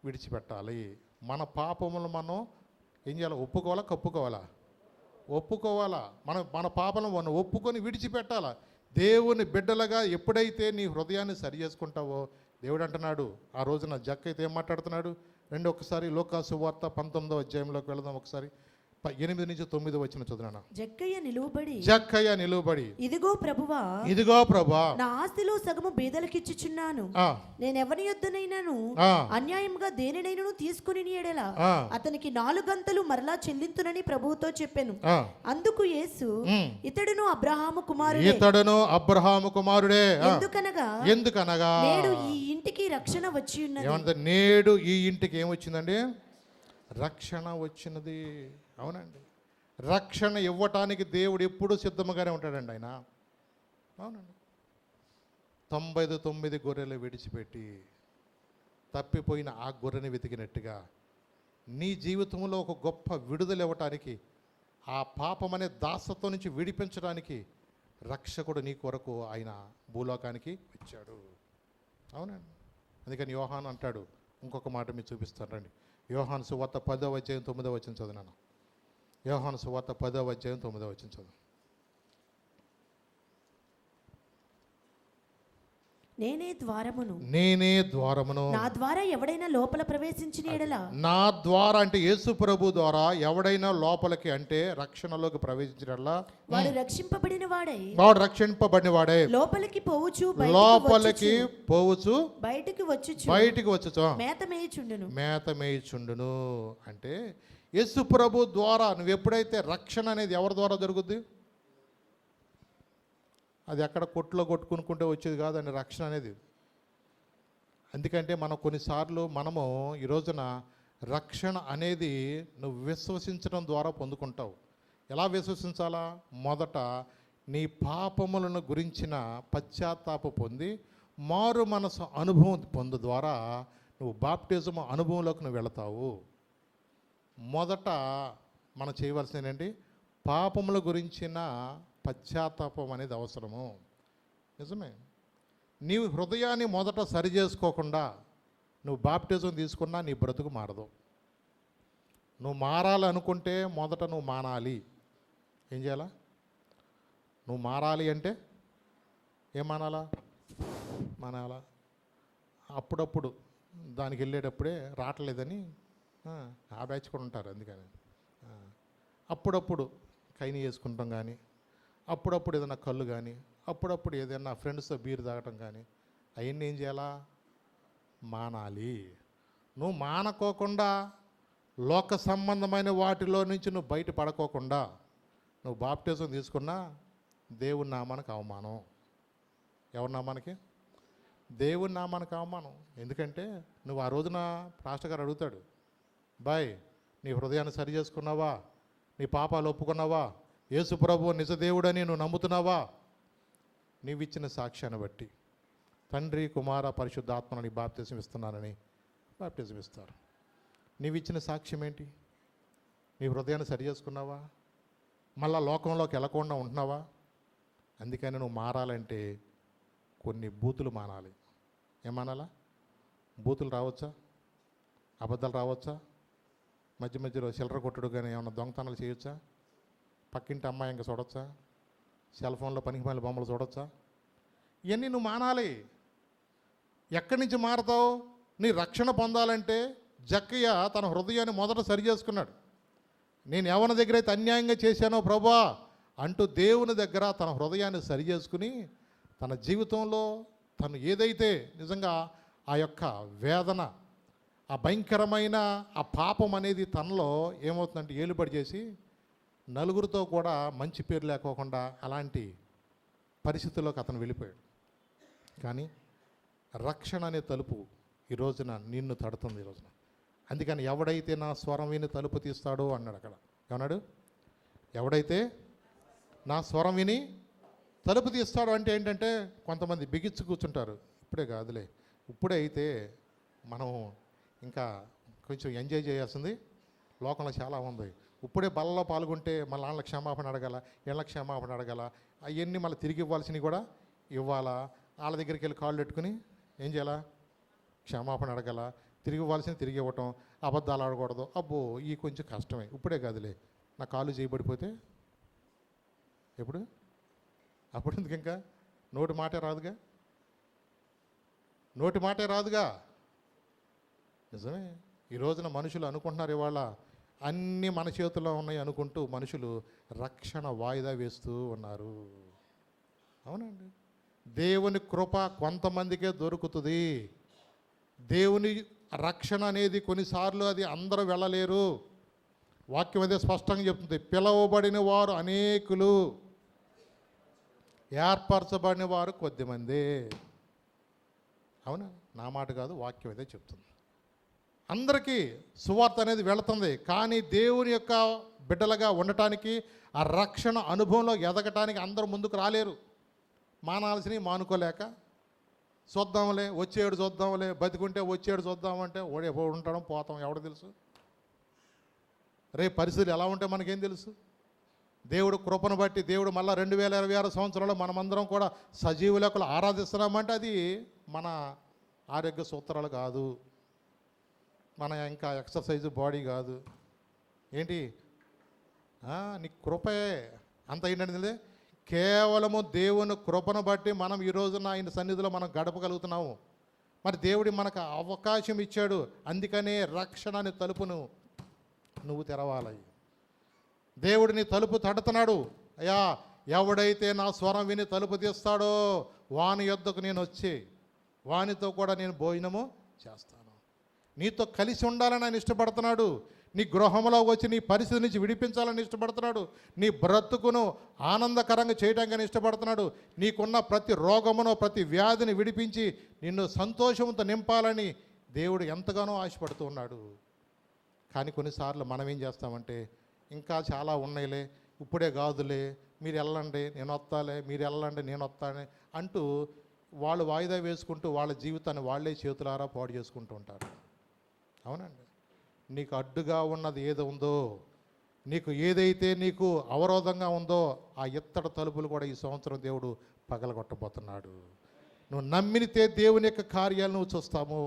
విడిచిపెట్టాలి. మన పాపములు మనం ఏం చేయాలి, ఒప్పుకోవాలా కప్పుకోవాలా? ఒప్పుకోవాలా. మన పాపలను మనం ఒప్పుకొని విడిచిపెట్టాలా. దేవుని బిడ్డలుగా ఎప్పుడైతే నీ హృదయాన్ని సరి చేసుకుంటావో దేవుడు అంటున్నాడు. ఆ రోజున జక్కయ్యతో ఏం మాట్లాడుతున్నాడు? ఒకసారి లోకాసు వార్త 19వ అధ్యాయంలోకి వెళదాం. ఒకసారి 8 నుంచి 9 వచ్చిన చదువునా. జక్కయ్య నిలువబడి ఇదిగో ప్రభువా, నా ఆస్తిలో సగము బీదలకిచ్చుచున్నాను. నేను ఎవరి యొద్దనైనాను అన్యాయంగా దేనినైనాను తీసుకుని ఎడల అతనికి 4 గంతలు మరలా చెల్లింతునని ప్రభువుతో చెప్పాను. అందుకు యేసు, ఇతడును అబ్రహాము కుమారుడే, ఎందుకనగా నేడు ఈ ఇంటికి రక్షణ వచ్చి ఉన్నది. నేడు ఈ ఇంటికి ఏమొచ్చిందండి? రక్షణ వచ్చినది. అవునండి. రక్షణ ఇవ్వటానికి దేవుడు ఎప్పుడూ సిద్ధముగానే ఉంటాడండి ఆయన. అవునండి. 99 గొర్రెలు విడిచిపెట్టి తప్పిపోయిన ఆ గొర్రెని వెతికినట్టుగా నీ జీవితంలో ఒక గొప్ప విడుదల ఇవ్వటానికి, ఆ పాపమనే దాసత్వం నుంచి విడిపించడానికి రక్షకుడు నీ కొరకు ఆయన భూలోకానికి వచ్చాడు. అవునండి. అందుకని యోహాను అంటాడు, ఇంకొక మాట మీరు చూపిస్తాను రండి. యోహాను సువార్త 10వ అధ్యాయం 9వ వచనం చదివాను. యోహాను సువార్త 10వ అధ్యాయం 9వ వచనం చదువు. నేనే ద్వారమును, నా ద్వారా ఎవడైనా లోపల ప్రవేశించిన ఎడల, నా ద్వారా అంటే యేసు ప్రభు ద్వారా ఎవడైనా లోపలికి అంటే రక్షణలోకి ప్రవేశించినట్లా వాడు రక్షింపబడిన వాడే లోపలికి పోవచ్చు బయటికి వచ్చుచు మేత మేయుచుండును. అంటే యేసు ప్రభు ద్వారా నువ్వు ఎప్పుడైతే రక్షణ అనేది ఎవరి ద్వారా జరుగుద్ది? అది ఎక్కడ కొట్టులో కొట్టుకుంటే వచ్చేది కాదండి రక్షణ అనేది. ఎందుకంటే మనం కొన్నిసార్లు మనము ఈ రోజున రక్షణ అనేది నువ్వు విశ్వసించడం ద్వారా పొందుకుంటావు. ఎలా విశ్వసించాలా? మొదట నీ పాపములను గురించిన పశ్చాత్తాప పొంది మారు మనసు అనుభవం పొందు ద్వారా నువ్వు బాప్టిజం అనుభవంలోకి నువ్వు వెళతావు. మొదట మనం చేయవలసింది ఏంటంటే పాపముల గురించిన పశ్చాత్తాపం అనేది అవసరము. నిజమే. నీవు హృదయాన్ని మొదట సరి చేసుకోకుండా నువ్వు బాప్టిజం తీసుకున్నా నీ బ్రతుకు మారదు. నువ్వు మారాలనుకుంటే మొదట నువ్వు మానాలి. ఏం చేయాలా? నువ్వు మారాలి అంటే ఏం మానాలా? అప్పుడప్పుడు దానికి వెళ్ళేటప్పుడే రావట్లేదని ఆ బ్యాచ్ కూడా ఉంటారు. అందుకని అప్పుడప్పుడు కైని వేసుకుంటాం కానీ, అప్పుడప్పుడు ఏదైనా కళ్ళు కానీ, అప్పుడప్పుడు ఏదైనా ఫ్రెండ్స్తో బీర్ తాగటం కానీ, అవన్నీ ఏం చేయాలా? మానాలి. నువ్వు మానుకోకుండా, లోక సంబంధమైన వాటిలో నుంచి నువ్వు బయట పడుకోకుండా నువ్వు బాప్టిజం తీసుకున్నా దేవుని నామానికి అవమానం. ఎవరి నామానికి? దేవుని నామానికి అవమానం. ఎందుకంటే నువ్వు ఆ రోజున పాస్టర్ గారు అడుగుతాడు, బాయ్ నీ హృదయాన్ని సరి చేసుకున్నావా? నీ పాపాలు ఒప్పుకున్నావా? యేసు ప్రభువు నిజ దేవుడని నువ్వు నమ్ముతున్నావా? నీవిచ్చిన సాక్ష్యాన్ని బట్టి తండ్రి, కుమార, పరిశుద్ధాత్మని బాప్తిజం ఇస్తున్నానని బాప్తిజం ఇస్తారు. నీవిచ్చిన సాక్ష్యం ఏంటి? నీ హృదయాన్ని సరి చేసుకున్నావా? మళ్ళా లోకంలోకి వెళ్ళకుండా ఉంటున్నావా? అందుకని నువ్వు మారాలంటే కొన్ని బూతులు మానాలి. ఏమనాలా? బూతులు రావచ్చా? అబద్ధాలు రావచ్చా? మధ్య మధ్యలో చిల్లర కొట్టుడు కానీ ఏమన్నా దొంగతనాలు చేయొచ్చా? పక్కింటి అమ్మాయి ఇంకా చూడొచ్చా? సెల్ ఫోన్లో పనికిమాలిన బొమ్మలు చూడొచ్చా? ఇవన్నీ నువ్వు మానాలి. ఎక్కడి నుంచి మారతావు? నీ రక్షణ పొందాలంటే జక్కయ్య తన హృదయాన్ని మొదట సరి చేసుకున్నాడు. నేను ఎవరి దగ్గర అయితే అన్యాయంగా చేశానో ప్రభా అంటూ దేవుని దగ్గర తన హృదయాన్ని సరి చేసుకుని తన జీవితంలో తను ఏదైతే నిజంగా ఆ యొక్క వేదన, ఆ భయంకరమైన ఆ పాపం అనేది తనలో ఏమవుతుందంటే ఏలుబడి చేసి నలుగురితో కూడా మంచి పేరు లేకోకుండా అలాంటి పరిస్థితుల్లోకి అతను వెళ్ళిపోయాడు. కానీ రక్షణ అనే తలుపు ఈ రోజున నిన్ను తడుతుంది. ఈ రోజున అందుకని ఎవడైతే నా స్వరం విని తలుపు తీస్తాడో అన్నాడు. అక్కడ ఏమన్నాడు? ఎవడైతే నా స్వరం విని తలుపు తీస్తాడు అంటే ఏంటంటే కొంతమంది బిగించి కూర్చుంటారు. ఇప్పుడే కాదులే, ఇప్పుడే అయితే మనం ఇంకా కొంచెం ఎంజాయ్ చేయాల్సింది లోకంలో చాలా ఉంది. ఇప్పుడే బలలో పాల్గొంటే మళ్ళీ వాళ్ళ క్షమాపణ అడగాల, వీళ్ళ క్షమాపణ అడగాల, అవన్నీ మళ్ళీ తిరిగి ఇవ్వాల్సినవి కూడా ఇవ్వాలా. వాళ్ళ దగ్గరికి వెళ్ళి కాళ్ళు పెట్టుకుని ఏం చేయాలా? క్షమాపణ అడగాల, తిరిగి ఇవ్వాల్సింది తిరిగి ఇవ్వటం, అబద్ధాలు ఆడకూడదు. అబ్బో ఈ కొంచెం కష్టమే. ఇప్పుడే కాదులే, నా కాళ్ళు చేయబడిపోతే ఎప్పుడు? అప్పుడు ఎందుకు? ఇంకా నోటి మాటే రాదుగా, నోటి మాటే రాదుగా. నిజమే. ఈ రోజున మనుషులు అనుకుంటున్నారు ఇవాళ అన్నీ మన చేతుల్లో ఉన్నాయి అనుకుంటూ మనుషులు రక్షణ వాయిదా వేస్తూ ఉన్నారు. అవునండి. దేవుని కృప కొంతమందికే దొరుకుతుంది. దేవుని రక్షణ అనేది కొన్నిసార్లు అది అందరూ వెళ్ళలేరు. వాక్యం అదే స్పష్టంగా చెప్తుంది. పిలవబడిన వారు అనేకులు, ఏర్పరచబడిన వారు కొద్దిమందే. అవునా? నా మాట కాదు, వాక్యం అదే చెప్తుంది. అందరికీ సువార్త అనేది వెళుతుంది. కానీ దేవుని యొక్క బిడ్డలుగా ఉండటానికి, ఆ రక్షణ అనుభవంలో ఎదగటానికి అందరూ ముందుకు రాలేరు. మానాల్సినవి మానుకోలేక చూద్దాంలే, వచ్చేడు చూద్దాంలే, బతికుంటే వచ్చేడు చూద్దామంటే ఉండడం పోతాం, ఎవడు తెలుసు? రేపు పరిస్థితులు ఎలా ఉంటే మనకేం తెలుసు? దేవుడు కృపను బట్టి దేవుడు మళ్ళీ 2026 సంవత్సరంలో మనమందరం కూడా సజీవులకు ఆరాధిస్తున్నామంటే అది మన ఆరోగ్య సూత్రాలు కాదు, మన ఇంకా ఎక్సర్సైజ్ బాడీ కాదు. ఏంటి? నీ కృపే అంత ఏంటంటే కేవలము దేవుని కృపను బట్టి మనం ఈ రోజున ఆయన సన్నిధిలో మనం గడపగలుగుతున్నాము. మరి దేవుడి మనకు అవకాశం ఇచ్చాడు. అందుకనే రక్షణ అనే తలుపును నువ్వు తెరవాలి. దేవుడిని తలుపు తడుతున్నాడు. అయ్యా, ఎవడైతే నా స్వరం విని తలుపు తీస్తాడో వాని యొద్దకు నేను వచ్చి వానితో కూడా నేను భోజనము చేస్తాను. నీతో కలిసి ఉండాలని ఆయన ఇష్టపడుతున్నాడు. నీ గృహంలో వచ్చి నీ పరిస్థితి నుంచి విడిపించాలని ఇష్టపడుతున్నాడు. నీ బ్రతుకును ఆనందకరంగా చేయడానికి ఇష్టపడుతున్నాడు. నీకున్న ప్రతి రోగమును, ప్రతి వ్యాధిని విడిపించి నిన్ను సంతోషంతో నింపాలని దేవుడు ఎంతగానో ఆశపడుతూ ఉన్నాడు. కానీ కొన్నిసార్లు మనం ఏం చేస్తామంటే ఇంకా చాలా ఉన్నాయిలే, ఇప్పుడే కాదులే, మీరు వెళ్ళండి నేను వస్తాలే, మీరు వెళ్ళండి నేను వస్తానే అంటూ వాళ్ళు వాయిదా వేసుకుంటూ వాళ్ళ జీవితాన్ని వాళ్ళే చేతులారా పాడు చేసుకుంటూ ఉంటారు. అవునండి. నీకు అడ్డుగా ఉన్నది ఏది ఉందో, నీకు ఏదైతే నీకు అవరోధంగా ఉందో ఆ ఇత్తడి తలుపులు కూడా ఈ సంవత్సరం దేవుడు పగలగొట్టబోతున్నాడు. నువ్వు నమ్మితే దేవుని యొక్క కార్యాలు నువ్వు చూస్తాము.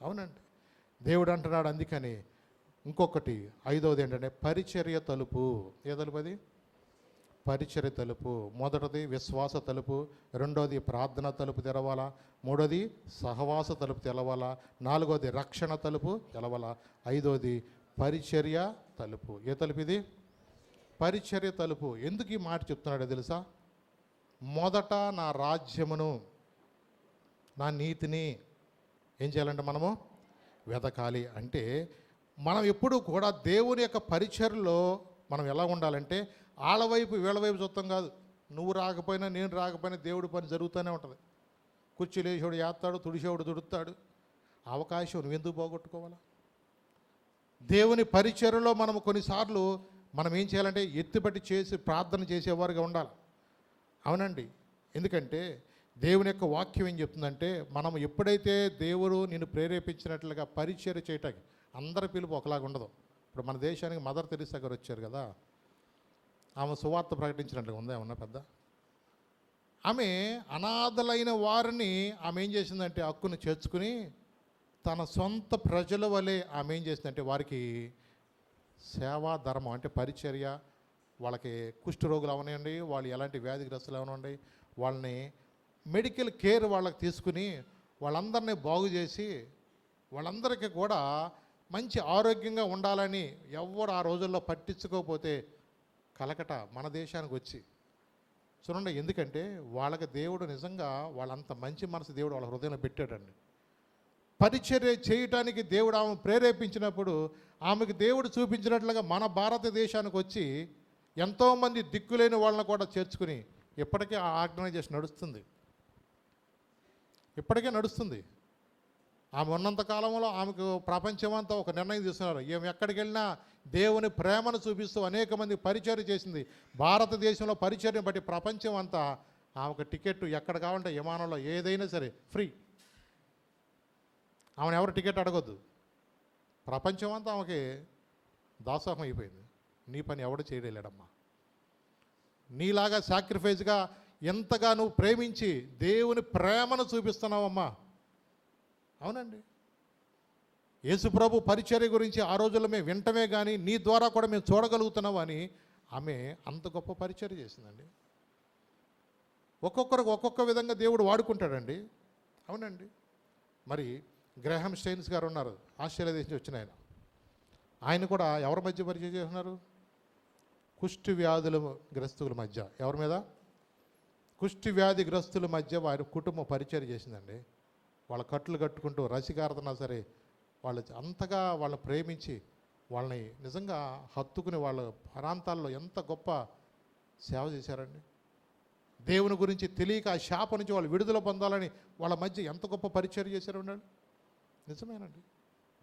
అవునండి. దేవుడు అంటున్నాడు. అందుకని ఇంకొకటి 5వది ఏంటంటే పరిచర్య తలుపు. ఏ తలుపు అది? పరిచర్య తలుపు. మొదటిది విశ్వాస తలుపు, రెండోది ప్రార్థన తలుపు తెరవాలా, మూడోది సహవాస తలుపు తెరవాలా, నాలుగోది రక్షణ తలుపు తెరవాలా, ఐదోది పరిచర్య తలుపు. ఏ తలుపు ఇది? పరిచర్య తలుపు. ఎందుకు ఈ మాట చెప్తున్నాడో తెలుసా? మొదట నా రాజ్యమును, నా నీతిని ఏం చేయాలంటే మనము వెతకాలి. అంటే మనం ఎప్పుడు కూడా దేవుని యొక్క పరిచర్యలో మనం ఎలా ఉండాలంటే ఆళ్ళ వైపు వీళ్ళ వైపు చూస్తాం కాదు. నువ్వు రాకపోయినా నేను రాకపోయినా దేవుడి పని జరుగుతూనే ఉంటుంది. కుర్చీలేసేవాడు చేస్తాడు, తుడిసేవాడు తుడుతాడు. అవకాశం నువ్వెందుకు పోగొట్టుకోవాలా? దేవుని పరిచర్యలో మనం కొన్నిసార్లు మనం ఏం చేయాలంటే ఎత్తిపట్టి చేసి ప్రార్థన చేసేవారుగా ఉండాలి. అవునండి. ఎందుకంటే దేవుని యొక్క వాక్యం ఏం చెప్తుందంటే మనం ఎప్పుడైతే దేవుడు నిన్ను ప్రేరేపించినట్లుగా పరిచర్య చేయటానికి, అందరి పిలుపు ఒకలాగా ఉండదు. ఇప్పుడు మన దేశానికి మదర్ తెరీసా గారు వచ్చారు కదా, ఆమె సువార్త ప్రకటించినట్లుగా ఉందా ఏమన్నా పెద్ద? ఆమె అనాథలైన వారిని ఆమె ఏం చేసిందంటే హక్కును చేర్చుకుని తన సొంత ప్రజల వలె ఆమె ఏం చేసిందంటే వారికి సేవా ధర్మం అంటే పరిచర్య, వాళ్ళకి కుష్ఠరోగులు అవనండి, వాళ్ళు ఎలాంటి వ్యాధిగ్రస్తులు అవనండి, వాళ్ళని మెడికల్ కేర్ వాళ్ళకి తీసుకుని వాళ్ళందరినీ బాగు చేసి వాళ్ళందరికీ కూడా మంచి ఆరోగ్యంగా ఉండాలని ఎవరు ఆ రోజుల్లో పట్టించుకోకపోతే కలకట మన దేశానికి వచ్చి చూడండి. ఎందుకంటే వాళ్ళకి దేవుడు నిజంగా వాళ్ళంత మంచి మనసు దేవుడు వాళ్ళ హృదయంలో పెట్టాడండి. పరిచర్య చేయటానికి దేవుడు ఆమె ప్రేరేపించినప్పుడు ఆమెకు దేవుడు చూపించినట్లుగా మన భారతదేశానికి వచ్చి ఎంతోమంది దిక్కులేని వాళ్ళని కూడా చేర్చుకుని ఇప్పటికే ఆ ఆర్గనైజేషన్ నడుస్తుంది. ఇప్పటికే నడుస్తుంది. ఆమె ఉన్నంత కాలంలో ఆమెకు ప్రపంచమంతా ఒక నిర్ణయం తీసుకున్నారు. ఈమె ఎక్కడికి వెళ్ళినా దేవుని ప్రేమను చూపిస్తూ అనేక మంది పరిచర్య చేసింది. భారతదేశంలో పరిచర్యను బట్టి ప్రపంచం అంతా ఆమెకు టికెట్ ఎక్కడ కావాలంటే విమానంలో ఏదైనా సరే ఫ్రీ. ఆమెను ఎవరు టికెట్ అడగొద్దు. ప్రపంచం అంతా ఆమెకి దాసోహం అయిపోయింది. నీ పని ఎవడు చేయలేడమ్మా. నీలాగా సాక్రిఫైస్గా ఎంతగా నువ్వు ప్రేమించి దేవుని ప్రేమను చూపిస్తున్నావమ్మా. అవునండి. యేసుప్రభు పరిచర్య గురించి ఆ రోజుల్లో మేము వింటమే కానీ నీ ద్వారా కూడా మేము చూడగలుగుతున్నావు అని ఆమె అంత గొప్ప పరిచర్య చేసిందండి. ఒక్కొక్కరికి ఒక్కొక్క విధంగా దేవుడు వాడుకుంటాడండి. అవునండి. మరి గ్రాహం స్టెయిన్స్ గారు ఉన్నారు, ఆస్ట్రేలియా దేశం వచ్చిన ఆయన కూడా ఎవరి మధ్య పరిచయం చేస్తున్నారు? కుష్టి వ్యాధుల గ్రస్తుల మధ్య. ఎవరి మీద? కుష్టి వ్యాధి గ్రస్తుల మధ్య వారి కుటుంబం పరిచర్య చేసిందండి. వాళ్ళ కట్లు కట్టుకుంటూ రసికార్థనా సరే వాళ్ళు అంతగా వాళ్ళని ప్రేమించి వాళ్ళని నిజంగా హత్తుకుని వాళ్ళ ప్రాంతాల్లో ఎంత గొప్ప సేవ చేశారండి. దేవుని గురించి తెలియక ఆ శాప నుంచి వాళ్ళు విడుదల పొందాలని వాళ్ళ మధ్య ఎంత గొప్ప పరిచర్య చేశారు ఉన్నాడు. నిజమేనండి.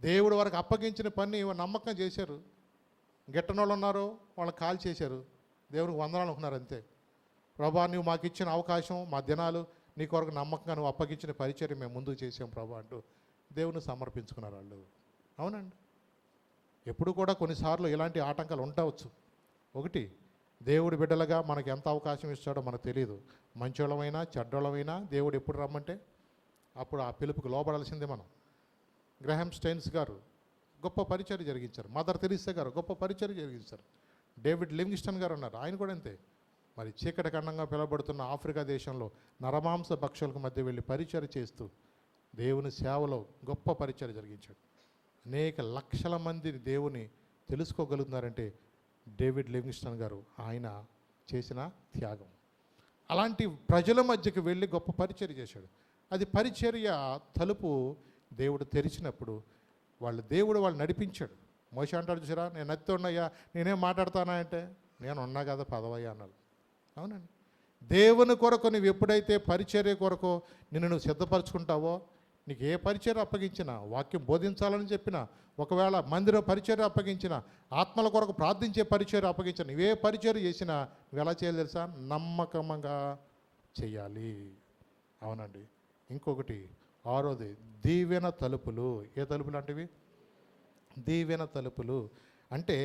దేవుడు వారికి అప్పగించిన పని నమ్మకం చేశారు. గిట్టనోళ్ళు ఉన్నారో వాళ్ళకి కాల్ చేశారు. దేవునికి వందనాలు అనుకున్నారు అంతే. ప్రభా నువ్వు మాకు ఇచ్చిన అవకాశం, మా దినాలు నీ కొరకు నమ్మకంగా నువ్వు అప్పగించిన పరిచర్య మేము ముందుకు చేసాం ప్రభా అంటూ దేవుని సమర్పించుకున్నారు వాళ్ళు. అవునండి. ఎప్పుడు కూడా కొన్నిసార్లు ఇలాంటి ఆటంకాలు ఉండవచ్చు. ఒకటి, దేవుడి బిడ్డలుగా మనకి ఎంత అవకాశం ఇస్తాడో మనకు తెలియదు. మంచోళ్ళమైనా చెడ్డోళ్ళమైనా దేవుడు ఎప్పుడు రమ్మంటే అప్పుడు ఆ పిలుపుకి లోపడాల్సిందే మనం. గ్రాహం స్టెయిన్స్ గారు గొప్ప పరిచర్య జరిగించారు. మదర్ తెరీసా గారు గొప్ప పరిచర్య జరిగించారు. డేవిడ్ లివింగ్స్టన్ గారు ఉన్నారు, ఆయన కూడా అంతే. మరి చీకటి ఖండంగా పిలువబడుతున్న ఆఫ్రికా దేశంలో నరమాంస భక్షులకు మధ్య వెళ్ళి పరిచర్య చేస్తూ దేవుని సేవలో గొప్ప పరిచర్య జరిగించాడు. అనేక లక్షల మంది దేవుని తెలుసుకోగలుగుతున్నారంటే డేవిడ్ లివింగ్స్టన్ గారు ఆయన చేసిన త్యాగం. అలాంటి ప్రజల మధ్యకి వెళ్ళి గొప్ప పరిచర్య చేశాడు. అది పరిచర్య తలుపు దేవుడు తెరిచినప్పుడు దేవుడు వాళ్ళు నడిపించాడు. మోషే అంటాడు చూసారా, నేను నత్తి ఉన్నయ్యా నేనేం మాట్లాడతానా అంటే నేను ఉన్నా కదా పదవయ్యా అన్నాడు. అవునండి. దేవుని కొరకు నువ్వు ఎప్పుడైతే పరిచర్య కొరకు నిన్ను నువ్వు సిద్ధపరచుకుంటావో నీకు ఏ పరిచర్య అప్పగించినా, వాక్యం బోధించాలని చెప్పినా, ఒకవేళ మందిరం పరిచర్య అప్పగించిన, ఆత్మల కొరకు ప్రార్థించే పరిచర్య అప్పగించిన, నువ్వే పరిచర్య చేసినా నువ్వు ఎలా చేయాలి తెలుసా? నమ్మకంగా చేయాలి. అవునండి. ఇంకొకటి ఆరోది దీవెన తలుపులు. ఏ తలుపులు అంటేవి? దీవెన తలుపులు. అంటే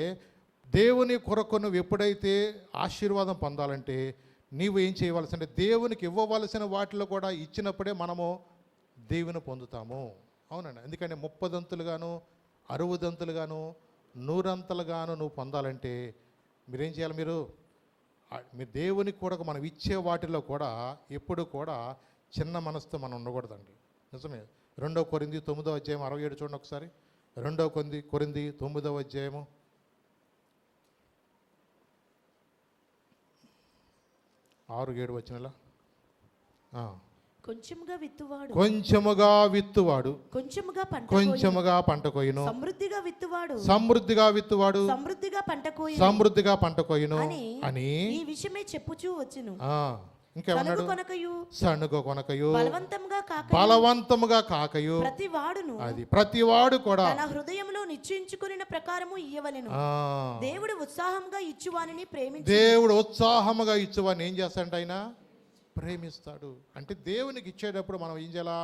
దేవుని కొరకు నువ్వు ఎప్పుడైతే ఆశీర్వాదం పొందాలంటే నీవు ఏం చేయవలసి అంటే దేవునికి ఇవ్వవలసిన వాటిలో కూడా ఇచ్చినప్పుడే మనము దీవెన పొందుతాము. అవునండి. ఎందుకంటే 30 60 100 నువ్వు పొందాలంటే మీరేం చేయాలి? మీరు మీ దేవునికి కూడా మనం ఇచ్చే వాటిలో కూడా ఎప్పుడు కూడా చిన్న మనసుతో మనం ఉండకూడదండి. నిజమే. 2 కొరింథీ 9వ అధ్యాయం 67 చూడండి ఒకసారి. 2 కొరింథీ 9వ అధ్యాయము 6-7 వచనాలా. కొంచెముగా విత్తువాడు కొంచెముగా పంట కోయును, సమృద్ధిగా విత్తువాడు సమృద్ధిగా పంట కోయును అని ఈ విషయమే చెప్పుచూ వచ్చును. ఇంకేమన్నాడు? సనుగ కొనకయు బలవంతముగా కాకయు ప్రతివాడు కూడా తన హృదయంలో నిశ్చయించుకున్న ప్రకారము ఇయ్యవలెను. దేవుడు ఉత్సాహంగా ఇచ్చువాని ఏం చేస్తాడంటే ఆయన ప్రేమిస్తాడు. అంటే దేవునికి ఇచ్చేటప్పుడు మనం ఏం చేయాలా?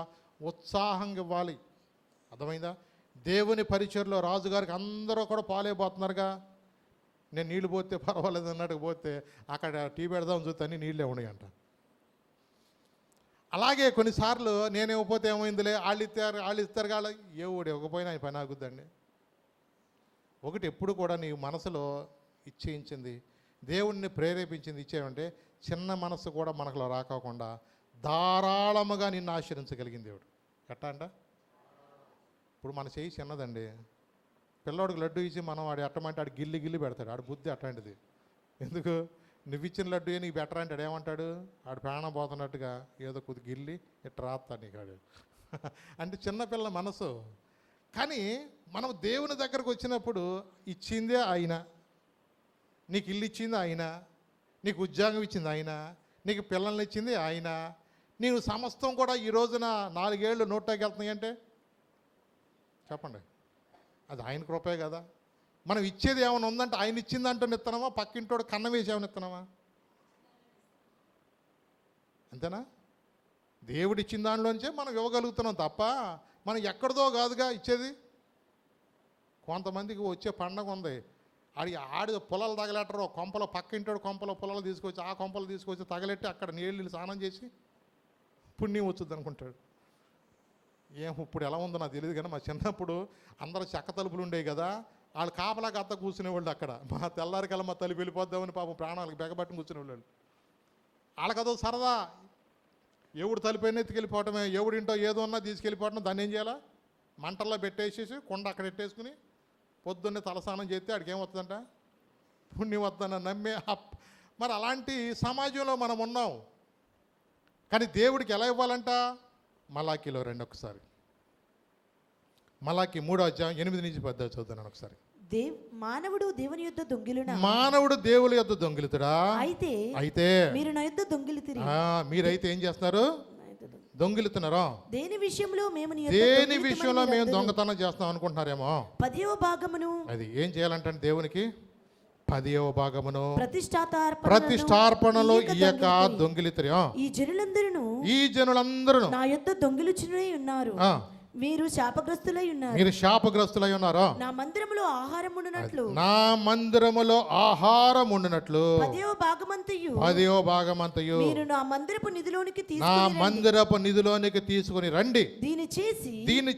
ఉత్సాహంగా ఇవ్వాలి. అర్థమైందా? దేవుని పరిచయలో రాజుగారికి అందరూ కూడా పాలైపోతున్నారుగా. నేను నీళ్ళు పోతే పర్వాలేదు అన్నట్టుకు పోతే అక్కడ టీ పెడదాం చూస్తే అన్ని నీళ్ళే ఉన్నాయి అంట. అలాగే కొన్నిసార్లు నేనేమోపోతే ఏమైందిలే, వాళ్ళు ఇస్తారు కాదు, ఏ ఊడు ఇవ్వకపోయినా ఆయన పని ఆగుద్దండి. ఒకటి ఎప్పుడు కూడా నీ మనసులో ఇచ్చేయించింది, దేవుణ్ణి ప్రేరేపించింది ఇచ్చేయంటే చిన్న మనసు కూడా మనకులో రాకోకుండా ధారాళముగా నిన్ను ఆశ్రయించగలిగింది దేవుడు. ఎట్టా అంట? ఇప్పుడు మన చేయి చిన్నదండి, పిల్లోడికి లడ్డు ఇచ్చి మనం వాడు ఎట్టమంటే ఆడు గిల్లి పెడతాడు. ఆడు బుద్ధి అట్లాంటిది. ఎందుకు? నువ్వు ఇచ్చిన లడ్డు నీకు బెటర్ అంటాడు. ఏమంటాడు? ఆడు ప్రాణం పోతున్నట్టుగా ఏదో కొద్ది గిల్లి ఇట్లా రాస్తా నీకు ఆడు. అంటే చిన్నపిల్లల మనసు. కానీ మనం దేవుని దగ్గరకు వచ్చినప్పుడు ఇచ్చిందే ఆయన, నీకు ఇల్లు ఇచ్చింది ఆయన, నీకు ఉద్యోగం ఇచ్చింది ఆయన, నీకు పిల్లల్ని ఇచ్చింది ఆయన, నేను సమస్తం కూడా ఈ రోజున 4 ఏళ్ళు నోట్లోకి వెళ్తున్నాయి అంటే చెప్పండి, అది ఆయన కృపే కదా. మనం ఇచ్చేది ఏమైనా ఉందంటే ఆయన ఇచ్చిందంటే ఇస్తున్నామా, పక్కింటోడు కన్న వేసి ఏమైనా ఇస్తున్నామా? అంతేనా? దేవుడు ఇచ్చిన దానిలోంచే మనం ఇవ్వగలుగుతున్నాం తప్ప మనం ఎక్కడిదో కాదుగా ఇచ్చేది. కొంతమందికి వచ్చే పండగ ఉంది, ఆడి పొలాలు తగలెట్టరు, కొంపలో పక్కింటోడు కొంపలో పొలాలు తీసుకొచ్చి ఆ కొంపలు తీసుకొచ్చి తగలెట్టి అక్కడ నీళ్ళు స్నానం చేసి పుణ్యం వచ్చుద్ది అనుకుంటాడు. ఇప్పుడు ఎలా ఉందో నాకు తెలియదు కానీ మా చిన్నప్పుడు అందరూ చెక్క తలుపులు ఉండేవి కదా, వాళ్ళు కాపలాకి అత్త కూర్చునేవాళ్ళు అక్కడ. మా తెల్లారికల్లా మా తలుపు వెళ్ళిపోద్దామని పాపం ప్రాణాలకు బెగబట్టుని కూర్చునేవాళ్ళు. వాళ్ళకదో సరదా, ఎవడు తలుపైనా ఎత్తుకెళ్ళిపోవటమే, ఎవడింటో ఏదో ఉన్నా తీసుకెళ్ళిపోవటం. దాన్ని ఏం చేయాలా? మంటల్లో పెట్టేసేసి కొండ అక్కడ పెట్టేసుకుని పొద్దున్నే తలస్నానం చేస్తే ఆడికి ఏమవుతుందంట? పుణ్యం వస్తుందని నమ్మే. మరి అలాంటి సమాజంలో మనం ఉన్నాం. కానీ దేవుడికి ఎలా ఇవ్వాలంట? మలాకీలో రండి ఒకసారి. మలాకీ 3వ అధ్యాయం 8-10 చదువుతున్నాను ఒకసారి. మానవుడు దేవుని యొద్ద దొంగిలునా? మానవుడు దేవుని యొద్ద దొంగిలుతుడా? అయితే మీరు నా యొద్ద దొంగిలితిరి. మీరైతే ఏం చేస్తున్నారు? దొంగిలుతున్నారా? దేని విషయంలో మేము దొంగతనం చేస్తాం అనుకుంటున్నారేమో. 10వ భాగమును అది ఏం చేయాలంటే దేవునికి 10వ భాగమును ప్రతిష్టార్పణలో ఇయ్యక దొంగిలితురి. ఈ జనులందరూ నా యొద్ద దొంగిలుచునే ఉన్నారు. మీరు శాపగ్రస్తులై ఉన్నారు. నా మందిరములో ఆహారం ఉండునట్లు 10వ భాగమంతయు మీరు నా మందిరపు నిధిలోనికి తీసుకుని రండి. దీన్ని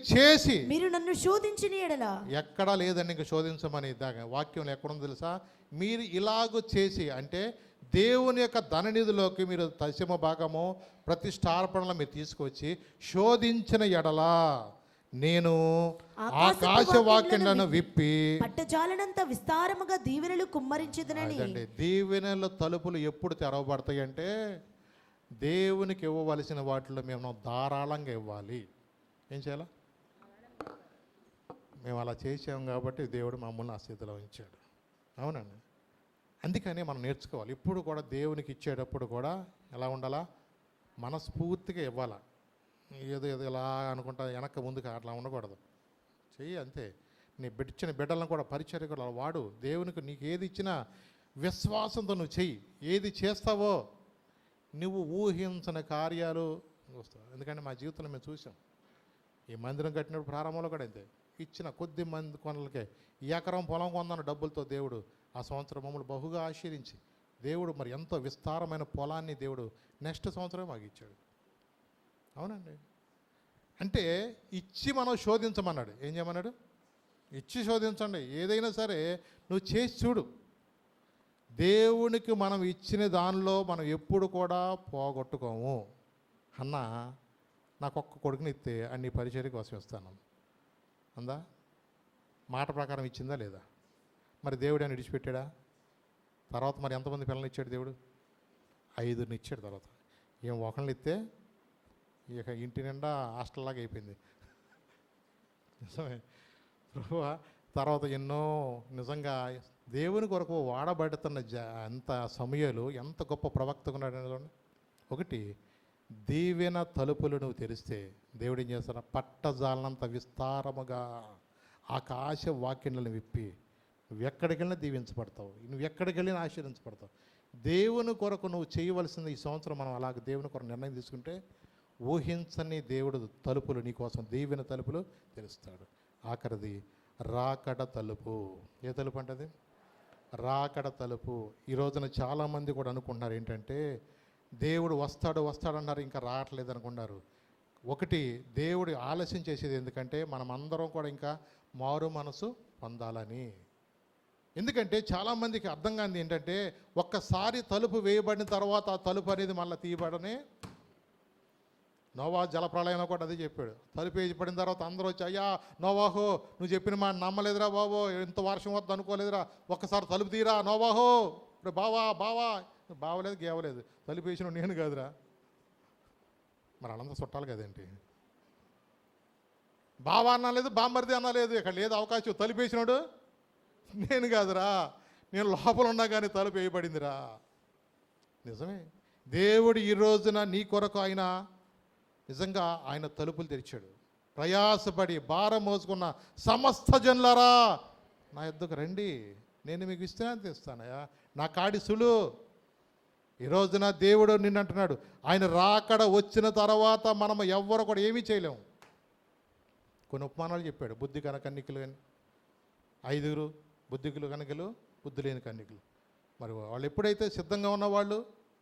చేసి మీరు నన్ను శోధించిన యెడల. ఎక్కడా లేదండి ఇంక శోధించమని. వాక్యంలో ఎక్కడుందో తెలుసా? మీరు ఇలాగూ చేసి అంటే దేవుని యొక్క ధననిధిలోకి మీరు 10వ భాగము ప్రతిష్టార్పణలో మీరు తీసుకొచ్చి శోధించిన ఎడలా నేను ఆకాశవాక్యాలను విప్పి పట్టజాలనంత విస్తారముగా దీవెనలు కుమ్మరించెదనని. దీవెనల తలుపులు ఎప్పుడు తెరవబడతాయి అంటే దేవునికి ఇవ్వవలసిన వాటిలో మేము ధారాళంగా ఇవ్వాలి. ఏం చేయాలా? మేము అలా చేసాం కాబట్టి దేవుడు మమ్మల్ని ఆ స్థితిలో ఉంచాడు. అవునండి. అందుకని మనం నేర్చుకోవాలి. ఇప్పుడు కూడా దేవునికి ఇచ్చేటప్పుడు కూడా ఎలా ఉండాలా? మనస్ఫూర్తిగా ఇవ్వాలా. ఏదో ఇలా అనుకుంటా వెనక్కి ముందుకు అట్లా ఉండకూడదు. చెయ్యి అంతే. నీ ఇచ్చిన బిడ్డలను కూడా పరిచర్య కూడా వాడు. దేవునికి నీకు ఏది ఇచ్చినా విశ్వాసంతో నువ్వు చెయ్యి. ఏది చేస్తావో నువ్వు ఊహించని కార్యాలు వస్తావు. ఎందుకంటే మా జీవితంలో మేము చూసాం. ఈ మందిరం కట్టినప్పుడు ప్రారంభంలో కూడా అంతే. ఇచ్చిన కొద్ది మంది కొనలకే ఎకరం పొలం కొందన్న డబ్బులతో దేవుడు ఆ సంవత్సరం మమ్మల్ని బహుగా ఆశీర్వించి దేవుడు మరి ఎంతో విస్తారమైన పొలాన్ని దేవుడు నెక్స్ట్ సంవత్సరం మాకు ఇచ్చాడు. అవునండి. అంటే ఇచ్చి మనం శోధించమన్నాడు. ఏం చేయమన్నాడు? ఇచ్చి శోధించండి. ఏదైనా సరే నువ్వు చేసి చూడు. దేవునికి మనం ఇచ్చిన దానిలో మనం ఎప్పుడు కూడా పోగొట్టుకోము. అన్న నాకు ఒక్క కొడుకుని ఇస్తే అన్ని పరిచర్య కోసం ఇస్తాను అందా? మాట ప్రకారం ఇచ్చిందా లేదా? మరి దేవుడు అని విడిచిపెట్టాడా? తర్వాత మరి ఎంతమంది పిల్లల్ని ఇచ్చాడు దేవుడు? 5 ఇచ్చాడు. తర్వాత ఏం ఒకళ్ళని ఇస్తే ఇక ఇంటి నిండా హాస్టల్లాగా అయిపోయింది. నిజమే ప్రభువా. తర్వాత ఎన్నో నిజంగా దేవుని కొరకు వాడబడుతున్న అంత సమయాలు ఎంత గొప్ప ప్రవక్తగా ఉన్నాడు. ఒకటి, దీవెన తలుపులు నువ్వు తెరిస్తే దేవుడు ఏం చేస్తాడు? పట్టజాలనంత విస్తారముగా ఆకాశ వాక్యలను విప్పి నువ్వు ఎక్కడికి వెళ్ళినా దీవించబడతావు, నువ్వు ఎక్కడికి వెళ్ళినా ఆశీర్వించబడతావు. దేవుని కొరకు నువ్వు చేయవలసింది ఈ సంవత్సరం మనం అలాగ దేవుని కొరకు నిర్ణయం తీసుకుంటే ఊహించని దేవుడు తలుపులు నీకోసం, దీవెన తలుపులు తెరుస్తాడు. ఆఖరిది రాకడ తలుపు. ఏ తలుపు అంటది? రాకడ తలుపు. ఈ రోజున చాలామంది కూడా అనుకుంటున్నారు ఏంటంటే దేవుడు వస్తాడన్నారు, ఇంకా రావట్లేదు అనుకున్నారు. ఒకటి, దేవుడు ఆలస్యం చేసేది ఎందుకంటే మనం అందరం కూడా ఇంకా మారు మనసు పొందాలని. ఎందుకంటే చాలామందికి అర్థం కానిది ఏంటంటే ఒక్కసారి తలుపు వేయబడిన తర్వాత ఆ తలుపు అనేది మళ్ళీ తీయబడనే. నోవా జలప్రళయంలో కూడా అదే చెప్పాడు. తలుపు వేయబడిన తర్వాత అందరూ వచ్చి, అయ్యా నోవాహో నువ్వు చెప్పిన మాట నమ్మలేదురా బాబో, ఎంత వర్షం వద్దు అనుకోలేదురా, ఒక్కసారి తలుపు తీరా నోవాహో. ఇప్పుడు బావలేదు గేవలేదు, తలుపు వేసిన నేను కాదురా. మరి అనంత చుట్టాలు కదేంటి? బావా అన్నలేదు, బామ్మరిది అన్నలేదు, ఇక్కడ లేదు అవకాశం. తలుపు వేసినాడు నేను కాదురా, నేను లోపల ఉన్నా కానీ తలుపు వేయబడిందిరా. నిజమే. దేవుడు ఈ రోజున నీ కొరకు ఆయన నిజంగా ఆయన తలుపులు తెరిచాడు. ప్రయాసపడి భారం మోసుకున్న సమస్త జనులారా నా యొద్దకు రండి, నేను మీకు విశ్రాంతి ఇస్తానయ్యా, నా కాడి సులు. ఈ రోజున దేవుడు నిన్ను అంటున్నాడు, ఆయన రాకడ వచ్చిన తర్వాత మనం ఎవ్వరు కూడా ఏమీ చేయలేము. కొన్ని ఉపమానాలు చెప్పాడు. బుద్ధి కన్నికలు అని 5 బుద్ధికులు కన్నికలు, బుద్ధి లేని కన్నికలు. మరి వాళ్ళు ఎప్పుడైతే సిద్ధంగా ఉన్నవాళ్ళు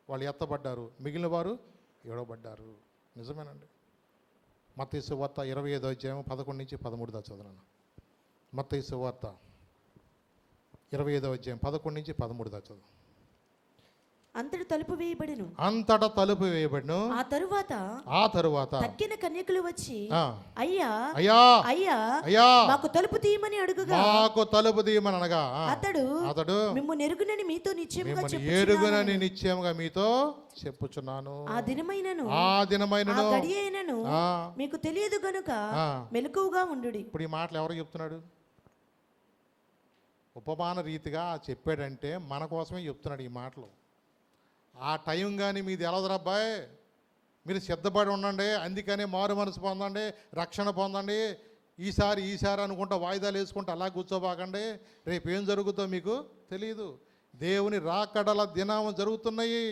వాళ్ళు ఎత్తబడ్డారు, మిగిలిన వారు ఏడవబడ్డారు. నిజమేనండి. మత్తయి సువార్త 25వ అధ్యాయం 11 నుంచి 13 దాకా చదువున్నాను. మత్తయి సువార్త 25వ అధ్యాయం 11 నుంచి 13 దాకా చదువు. అంతటా తలుపు వేయబడిను. ఆ తరువాత తక్కిన కన్యకులు వచ్చి, అయ్యా మాకు తలుపు తీయమని అడుగుగా, అనగా అతడు మిమ్ము నెరుగునని మీతో నిశ్చయముగా మీతో చెప్పుచున్నాను. ఆ దినమైనను గడియ అయినను మీకు తెలియదు గనుక మెలకువగా ఉండుడి. ఇప్పుడు ఈ మాటలు ఎవరు చెప్తున్నాడు? ఉపమాన రీతిగా చెప్పాడంటే మన కోసమే చెప్తున్నాడు ఈ మాటలు. ఆ టైం కానీ మీది ఎలవదురబ్బాయి, మీరు సిద్ధపడి ఉండండి, అందుకనే మారు మనసు పొందండి, రక్షణ పొందండి, ఈసారి అనుకుంటా వాయిదాలు వేసుకుంటూ అలా కూర్చోబాకండి, రేపు ఏం జరుగుతుందో మీకు తెలియదు. దేవుని రాకడల దినం జరుగుతున్నాయి.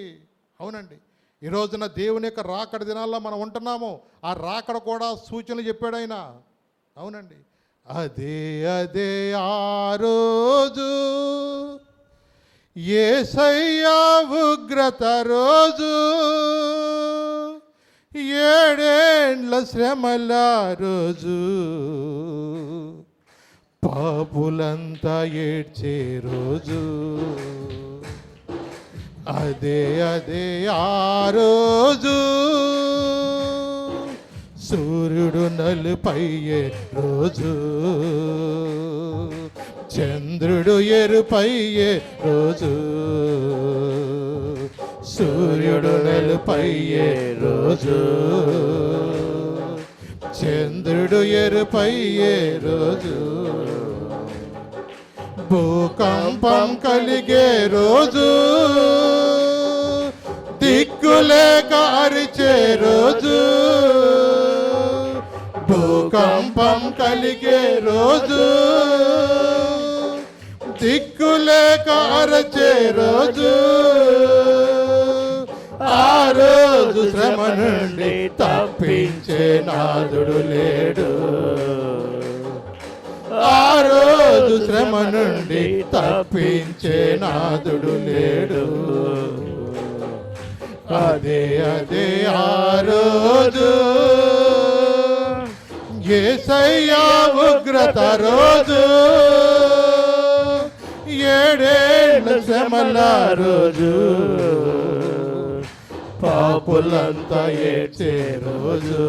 అవునండి, ఈ రోజున దేవుని యొక్క రాకడ దినాల్లో మనం ఉంటున్నాము. ఆ రాకడ కూడా సూచనలు చెప్పాడు ఆయన. అవునండి, అదే ఆ రోజు యేసయ్యా ఉగ్రత రోజు, 7 ఏండ్ల శ్రమల రోజు, పాపులంతా ఏడ్చే రోజు. అదే ఆ రోజు సూర్యుడు నలుపయ్యే రోజు, చంద్రుడు ఎరుపయ్యే రోజు, సూర్యుడు నలుపయ్యే రోజు, చంద్రుడు ఎరుపయ్యే రోజు, భూకంపం కలిగే రోజు, దిక్కులేక అరిచే రోజు, భూకంపం కలిగే రోజు, దిక్కులేక అరచే రోజు. ఆ రోజు శ్రమ నుండి తప్పించే నాదుడు లేడు, ఆ రోజు శ్రమ నుండి తప్పించే నాదుడు లేడు. అదే ఆ రోజు యేసయ్యా ఉగ్రత రోజు, 7 ఏడేళ్ళ శ్రమల రోజు, పాపులంతా ఏడ్చే రోజు,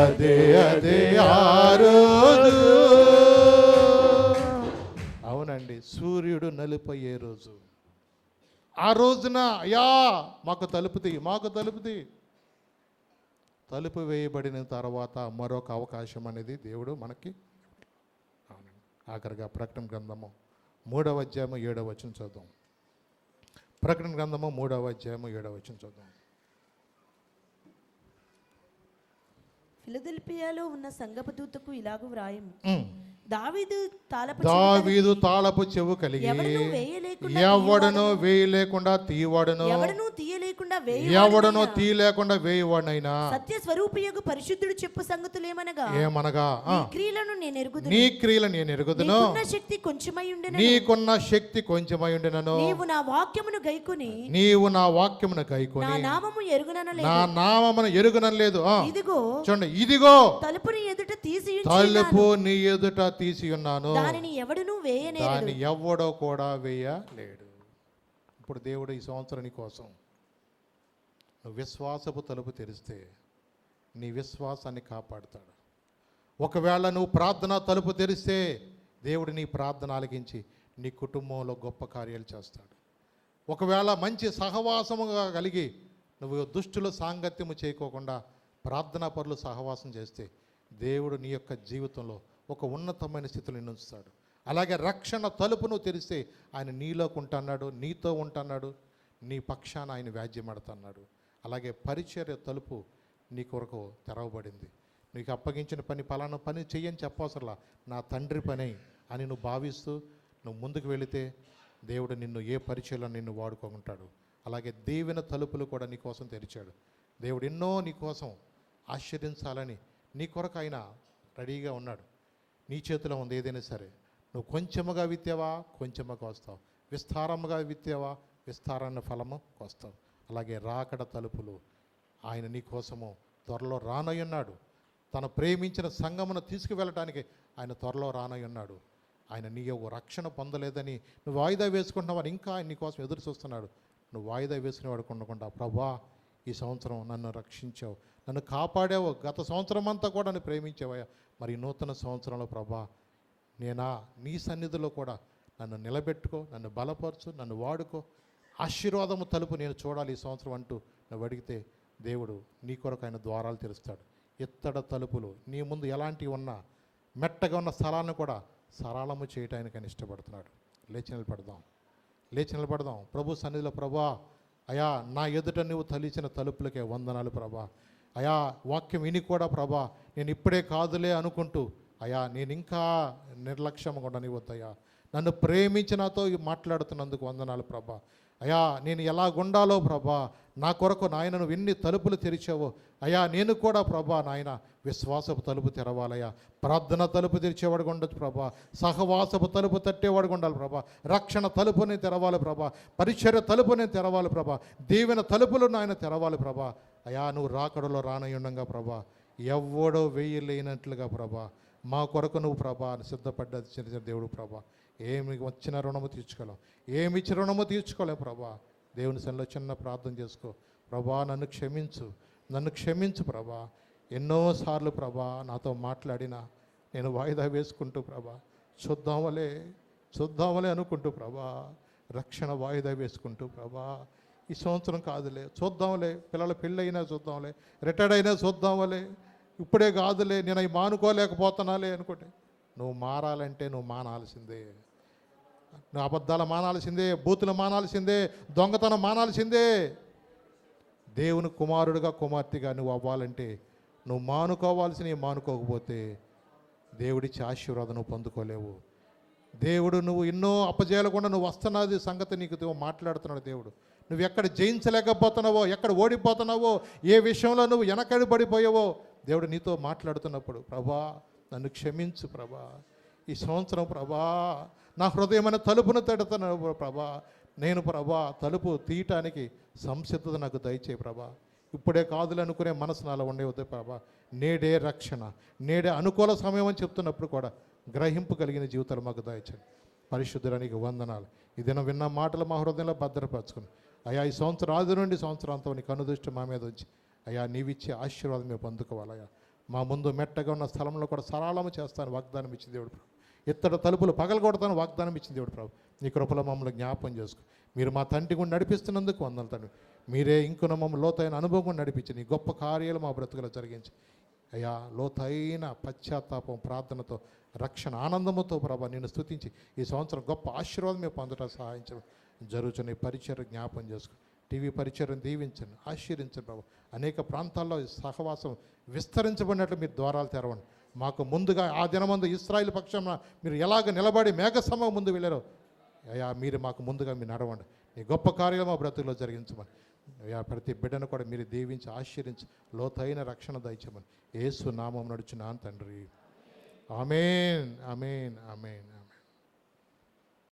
అదే అదే ఆ రోజు. అవునండి, సూర్యుడు నలుపయ్యే రోజు. ఆ రోజున అయ్యా మాకు తలుపుది, మాకు తలుపుది. తలుపు వేయబడిన తర్వాత మరొక అవకాశం అనేది దేవుడు మనకి. అవునండి, ఆఖరిగా ప్రకటన గ్రంథము 3వ అధ్యాయము 7వ వచనం చూద్దాం. ప్రకటన గ్రంథము 3వ అధ్యాయము 7వ వచనం చూద్దాం. ఫిలదెల్ఫియాలో ఉన్న సంగపు దూతకు ఇలాగు వ్రాయము. ఉమ్. దావీదు దావీదు తాళపు చెవు కలిగి ఎవడను ఎవడనో వేయలేకుండా తీయవాడను, ఎవడను తీయలేకుండా ఎవడనో తీయలేకుండా వేయవాడనైనా సత్య స్వరూపియగు పరిశుద్ధుడు చెప్పు సంగతులేమనగా ఏమనగా నీ క్రియలను నేను ఎరుగుదును, నీ క్రియలు నేను ఎరుగుదును, నీకున్న శక్తి కొంచెమై ఉండెను, నీకున్న శక్తి కొంచెమై ఉండెనను, నీవు నా వాక్యమును గైకొని నీవు నా వాక్యమును గైకొని నా నామము ఎరుగుననలేదు, నా నామమును ఎరుగనలేదు. ఇదిగో చూడండి, ఇదిగో తలుపుని ఎదుట తీసి తలుపు నీ ఎదుట తీసి ఉన్నాను, దానిని ఎవడును వేయనేరడు, దాన్ని ఎవడో కూడా వేయలేడు. ఇప్పుడు దేవుడు ఈ సంవత్సరం నీ కోసం నువ్వు విశ్వాసపు తలుపు తెరిస్తే నీ విశ్వాసాన్ని కాపాడుతాడు. ఒకవేళ నువ్వు ప్రార్థన తలుపు తెరిస్తే దేవుడు నీ ప్రార్థన ఆలకించి నీ కుటుంబంలో గొప్ప కార్యాలు చేస్తాడు. ఒకవేళ మంచి సహవాసముగా కలిగి నువ్వు దుష్టుల సాంగత్యము చేయకోకుండా ప్రార్థనా పరులు సహవాసం చేస్తే దేవుడు నీ యొక్క జీవితంలో ఒక ఉన్నతమైన స్థితిలో నిన్ను ఉంచుతాడు. అలాగే రక్షణ తలుపును తెరిస్తే ఆయన నీలోకి ఉంటున్నాడు, నీతో ఉంటున్నాడు, నీ పక్షాన ఆయన వ్యాజ్యమాడుతున్నాడు. అలాగే పరిచర్య తలుపు నీ కొరకు తెరవబడింది. నీకు అప్పగించిన పని పలానా పని చెయ్యని చెప్పవసరలా, నా తండ్రి పని అని నువ్వు భావిస్తూ నువ్వు ముందుకు వెళితే దేవుడు నిన్ను ఏ పరిచయలో నిన్ను వాడుకుంటాడు. అలాగే దీవెన తలుపులు కూడా నీ కోసం తెరిచాడు. దేవుడు ఎన్నో నీ కోసం ఆశ్చర్యించాలని నీ కొరకు ఆయన రెడీగా ఉన్నాడు. నీ చేతిలో ఉంది ఏదైనా సరే. నువ్వు కొంచెముగా విత్తావా, కొంచెముగా వస్తావు. విస్తారముగా విత్తావా, విస్తారాన్ని ఫలము వస్తావు. అలాగే రాకడ తలుపులు ఆయన నీ కోసము త్వరలో రానయ్యున్నాడు. తను ప్రేమించిన సంఘమును తీసుకువెళ్ళటానికి ఆయన త్వరలో రానయ్యున్నాడు. ఆయన నీ రక్షణ పొందలేదని నువ్వు వాయిదా వేసుకుంటున్నావని ఇంకా ఆయన నీ కోసం ఎదురు చూస్తున్నాడు. నువ్వు వాయిదా వేసుకునేవాడు ఉండకుండా, ప్రభా ఈ సంవత్సరం నన్ను రక్షించావు, నన్ను కాపాడావు, గత సంవత్సరం అంతా కూడా నన్ను ప్రేమించావయ్యా, మరి నూతన సంవత్సరంలో ప్రభా నేనా నీ సన్నిధిలో కూడా నన్ను నిలబెట్టుకో, నన్ను బలపరచు, నన్ను వాడుకో, ఆశీర్వాదము తలుపు నేను చూడాలి ఈ సంవత్సరం అంటూ నువ్వు అడిగితే దేవుడు నీ కొరకు ఆయన ద్వారాలు తెరుస్తాడు. ఇత్తడ తలుపులు నీ ముందు ఎలాంటివి ఉన్నా మెట్టగా ఉన్న స్థలాన్ని కూడా సరళము చేయటానికి ఆయన ఇష్టపడుతున్నాడు. లేచి నిలబడదాం ప్రభు సన్నిధిలో. ప్రభా అయా నా ఎదుట నువ్వు తలిచిన తలుపులకే వందనాలు ప్రభా. అయా వాక్యం విని కూడా ప్రభా నేను ఇప్పుడే కాదులే అనుకుంటూ అయా నేను ఇంకా నిర్లక్ష్యంగా ఉండనివద్దయ్యా, నన్ను ప్రేమించి నాతో మాట్లాడుతున్నందుకు వందనాలు ప్రభా. అయా నేను ఎలా ఉండాలో ప్రభా, నా కొరకు నాయన నువ్వు ఎన్ని తలుపులు తెరిచావో అయా నేను కూడా ప్రభా నాయన విశ్వాసపు తలుపు తెరవాలయ్యా, ప్రార్థన తలుపు తెరిచేవాడుగా ఉండొచ్చు ప్రభా, సహవాసపు తలుపు తట్టేవాడుగా ఉండాలి ప్రభా, రక్షణ తలుపుని తెరవాలి ప్రభా, పరిచర్య తలుపుని తెరవాలి ప్రభా, దీవెన తలుపులు నాయన తెరవాలి ప్రభా. అయా నువ్వు రాకడలో రానయ్యుండగా ప్రభా ఎవడో వేయలేనట్లుగా ప్రభా మా కొరకు నువ్వు ప్రభా సిద్ధపడ్డ దేవుడు ప్రభా. ఏమి వచ్చిన రుణము తీర్చుకోలేం, ఏమి ఇచ్చిన రుణము తీర్చుకోలేం ప్రభా. దేవుని సన్నిధిలో చిన్న ప్రార్థన చేసుకో. ప్రభా నన్ను క్షమించు ప్రభా. ఎన్నోసార్లు ప్రభా నాతో మాట్లాడినా నేను వాయిదా వేసుకుంటూ ప్రభా చూద్దామలే అనుకుంటూ ప్రభా రక్షణ వాయిదా వేసుకుంటూ ప్రభా ఈ సంవత్సరం కాదులే చూద్దాంలే, పిల్లల పెళ్ళైనా చూద్దాంలే, రిటైర్డ్ అయినా చూద్దాంలే, ఇప్పుడే కాదులే నేను అవి మానుకోలేకపోతున్నాలే అనుకుంటే నువ్వు మారాలంటే నువ్వు మానాల్సిందే. నువ్వు అబద్ధాలు మానాల్సిందే, బూతులు మానాల్సిందే, దొంగతనం మానాల్సిందే. దేవుని కుమారుడిగా కుమార్తెగా నువ్వు అవ్వాలంటే నువ్వు మానుకోకపోతే దేవుడిచ్చి ఆశీర్వాదం నువ్వు పొందుకోలేవు. దేవుడు నువ్వు ఎన్నో అపజయాలకుండా నువ్వు వస్తున్నది సంగతి నీకు మాట్లాడుతున్నాడు దేవుడు. నువ్వు ఎక్కడ జయించలేకపోతున్నావో, ఎక్కడ ఓడిపోతున్నావో, ఏ విషయంలో నువ్వు వెనకడి పడిపోయావో దేవుడు నీతో మాట్లాడుతున్నప్పుడు ప్రభా నన్ను క్షమించు ప్రభా, ఈ సంవత్సరం ప్రభా నా హృదయమైన తలుపును తడుతున్నావు ప్రభా, నేను ప్రభా తలుపు తీయటానికి సంసిద్ధత నాకు దయచేయి ప్రభా. ఇప్పుడే కాదులు అనుకునే మనసు నాలో ఉండేవద్దు ప్రభా. నేడే రక్షణ, నేడే అనుకూల సమయం అని చెప్తున్నప్పుడు కూడా గ్రహింపు కలిగిన జీవితాలు మాకు దయచేయండి పరిశుద్ధుడానికి వందనాలు. ఈ దినం విన్న మాటలు మా హృదయంలో భద్రపరచుకుని అయ్యా ఈ సంవత్సరం ఆది నుండి సంవత్సరంతో నీ కనుదృష్టి మా మీద ఉంచి అయ్యా నీవిచ్చే ఆశీర్వాదం మేము పొందుకోవాలయ్యా. మా ముందు మెట్టగా ఉన్న స్థలంలో కూడా సరళము చేస్తాను వాగ్దానం ఇచ్చింది దేవుడు ప్రభు. ఇత్తడి తలుపులు పగలగొడతాను వాగ్దానం ఇచ్చింది దేవుడు ప్రభు. నీ కృపలో మమ్మల్ని జ్ఞాపం చేసుకో. మీరు మా తండ్రి గుండి నడిపిస్తున్నందుకు వందలు తండ్రి. మీరే ఇంకొన మమ్మల్ని లోతైన అనుభవం నడిపించి నీ గొప్ప కార్యాలు మా బ్రతుకులో జరిగించి అయ్యా లోతైన పశ్చాత్తాపం ప్రార్థనతో రక్షణ ఆనందముతో ప్రభా నిన్ను స్తుతించి ఈ సంవత్సరం గొప్ప ఆశీర్వాదం మేము పొందడం సహాయించడం జరుగుతున్న ఈ పరిచయం జ్ఞాపం చేసుకో. టీవీ పరిచయం దీవించండి, ఆశీర్వించండి ప్రభు. అనేక ప్రాంతాల్లో ఈ సహవాసం విస్తరించబడినట్లు మీరు ద్వారాలు తెరవండి. మాకు ముందుగా ఆ దినమందు ఇశ్రాయేలు పక్షాన మీరు ఎలాగ నిలబడి మేఘస్తంభం ముందు వెళ్ళారో అయ్యా మీరు మాకు ముందుగా మీరు నడవండి. నీ గొప్ప కార్యాలు మా బ్రతుకులో జరిగించమని అయ్యా ప్రతి బిడ్డను కూడా మీరు దీవించి ఆశీర్వించి లోతైన రక్షణ దయచేయమని యేసు నామం నడుచున్నాను తండ్రి. ఆమేన్ ఆమేన్ ఆమేన్.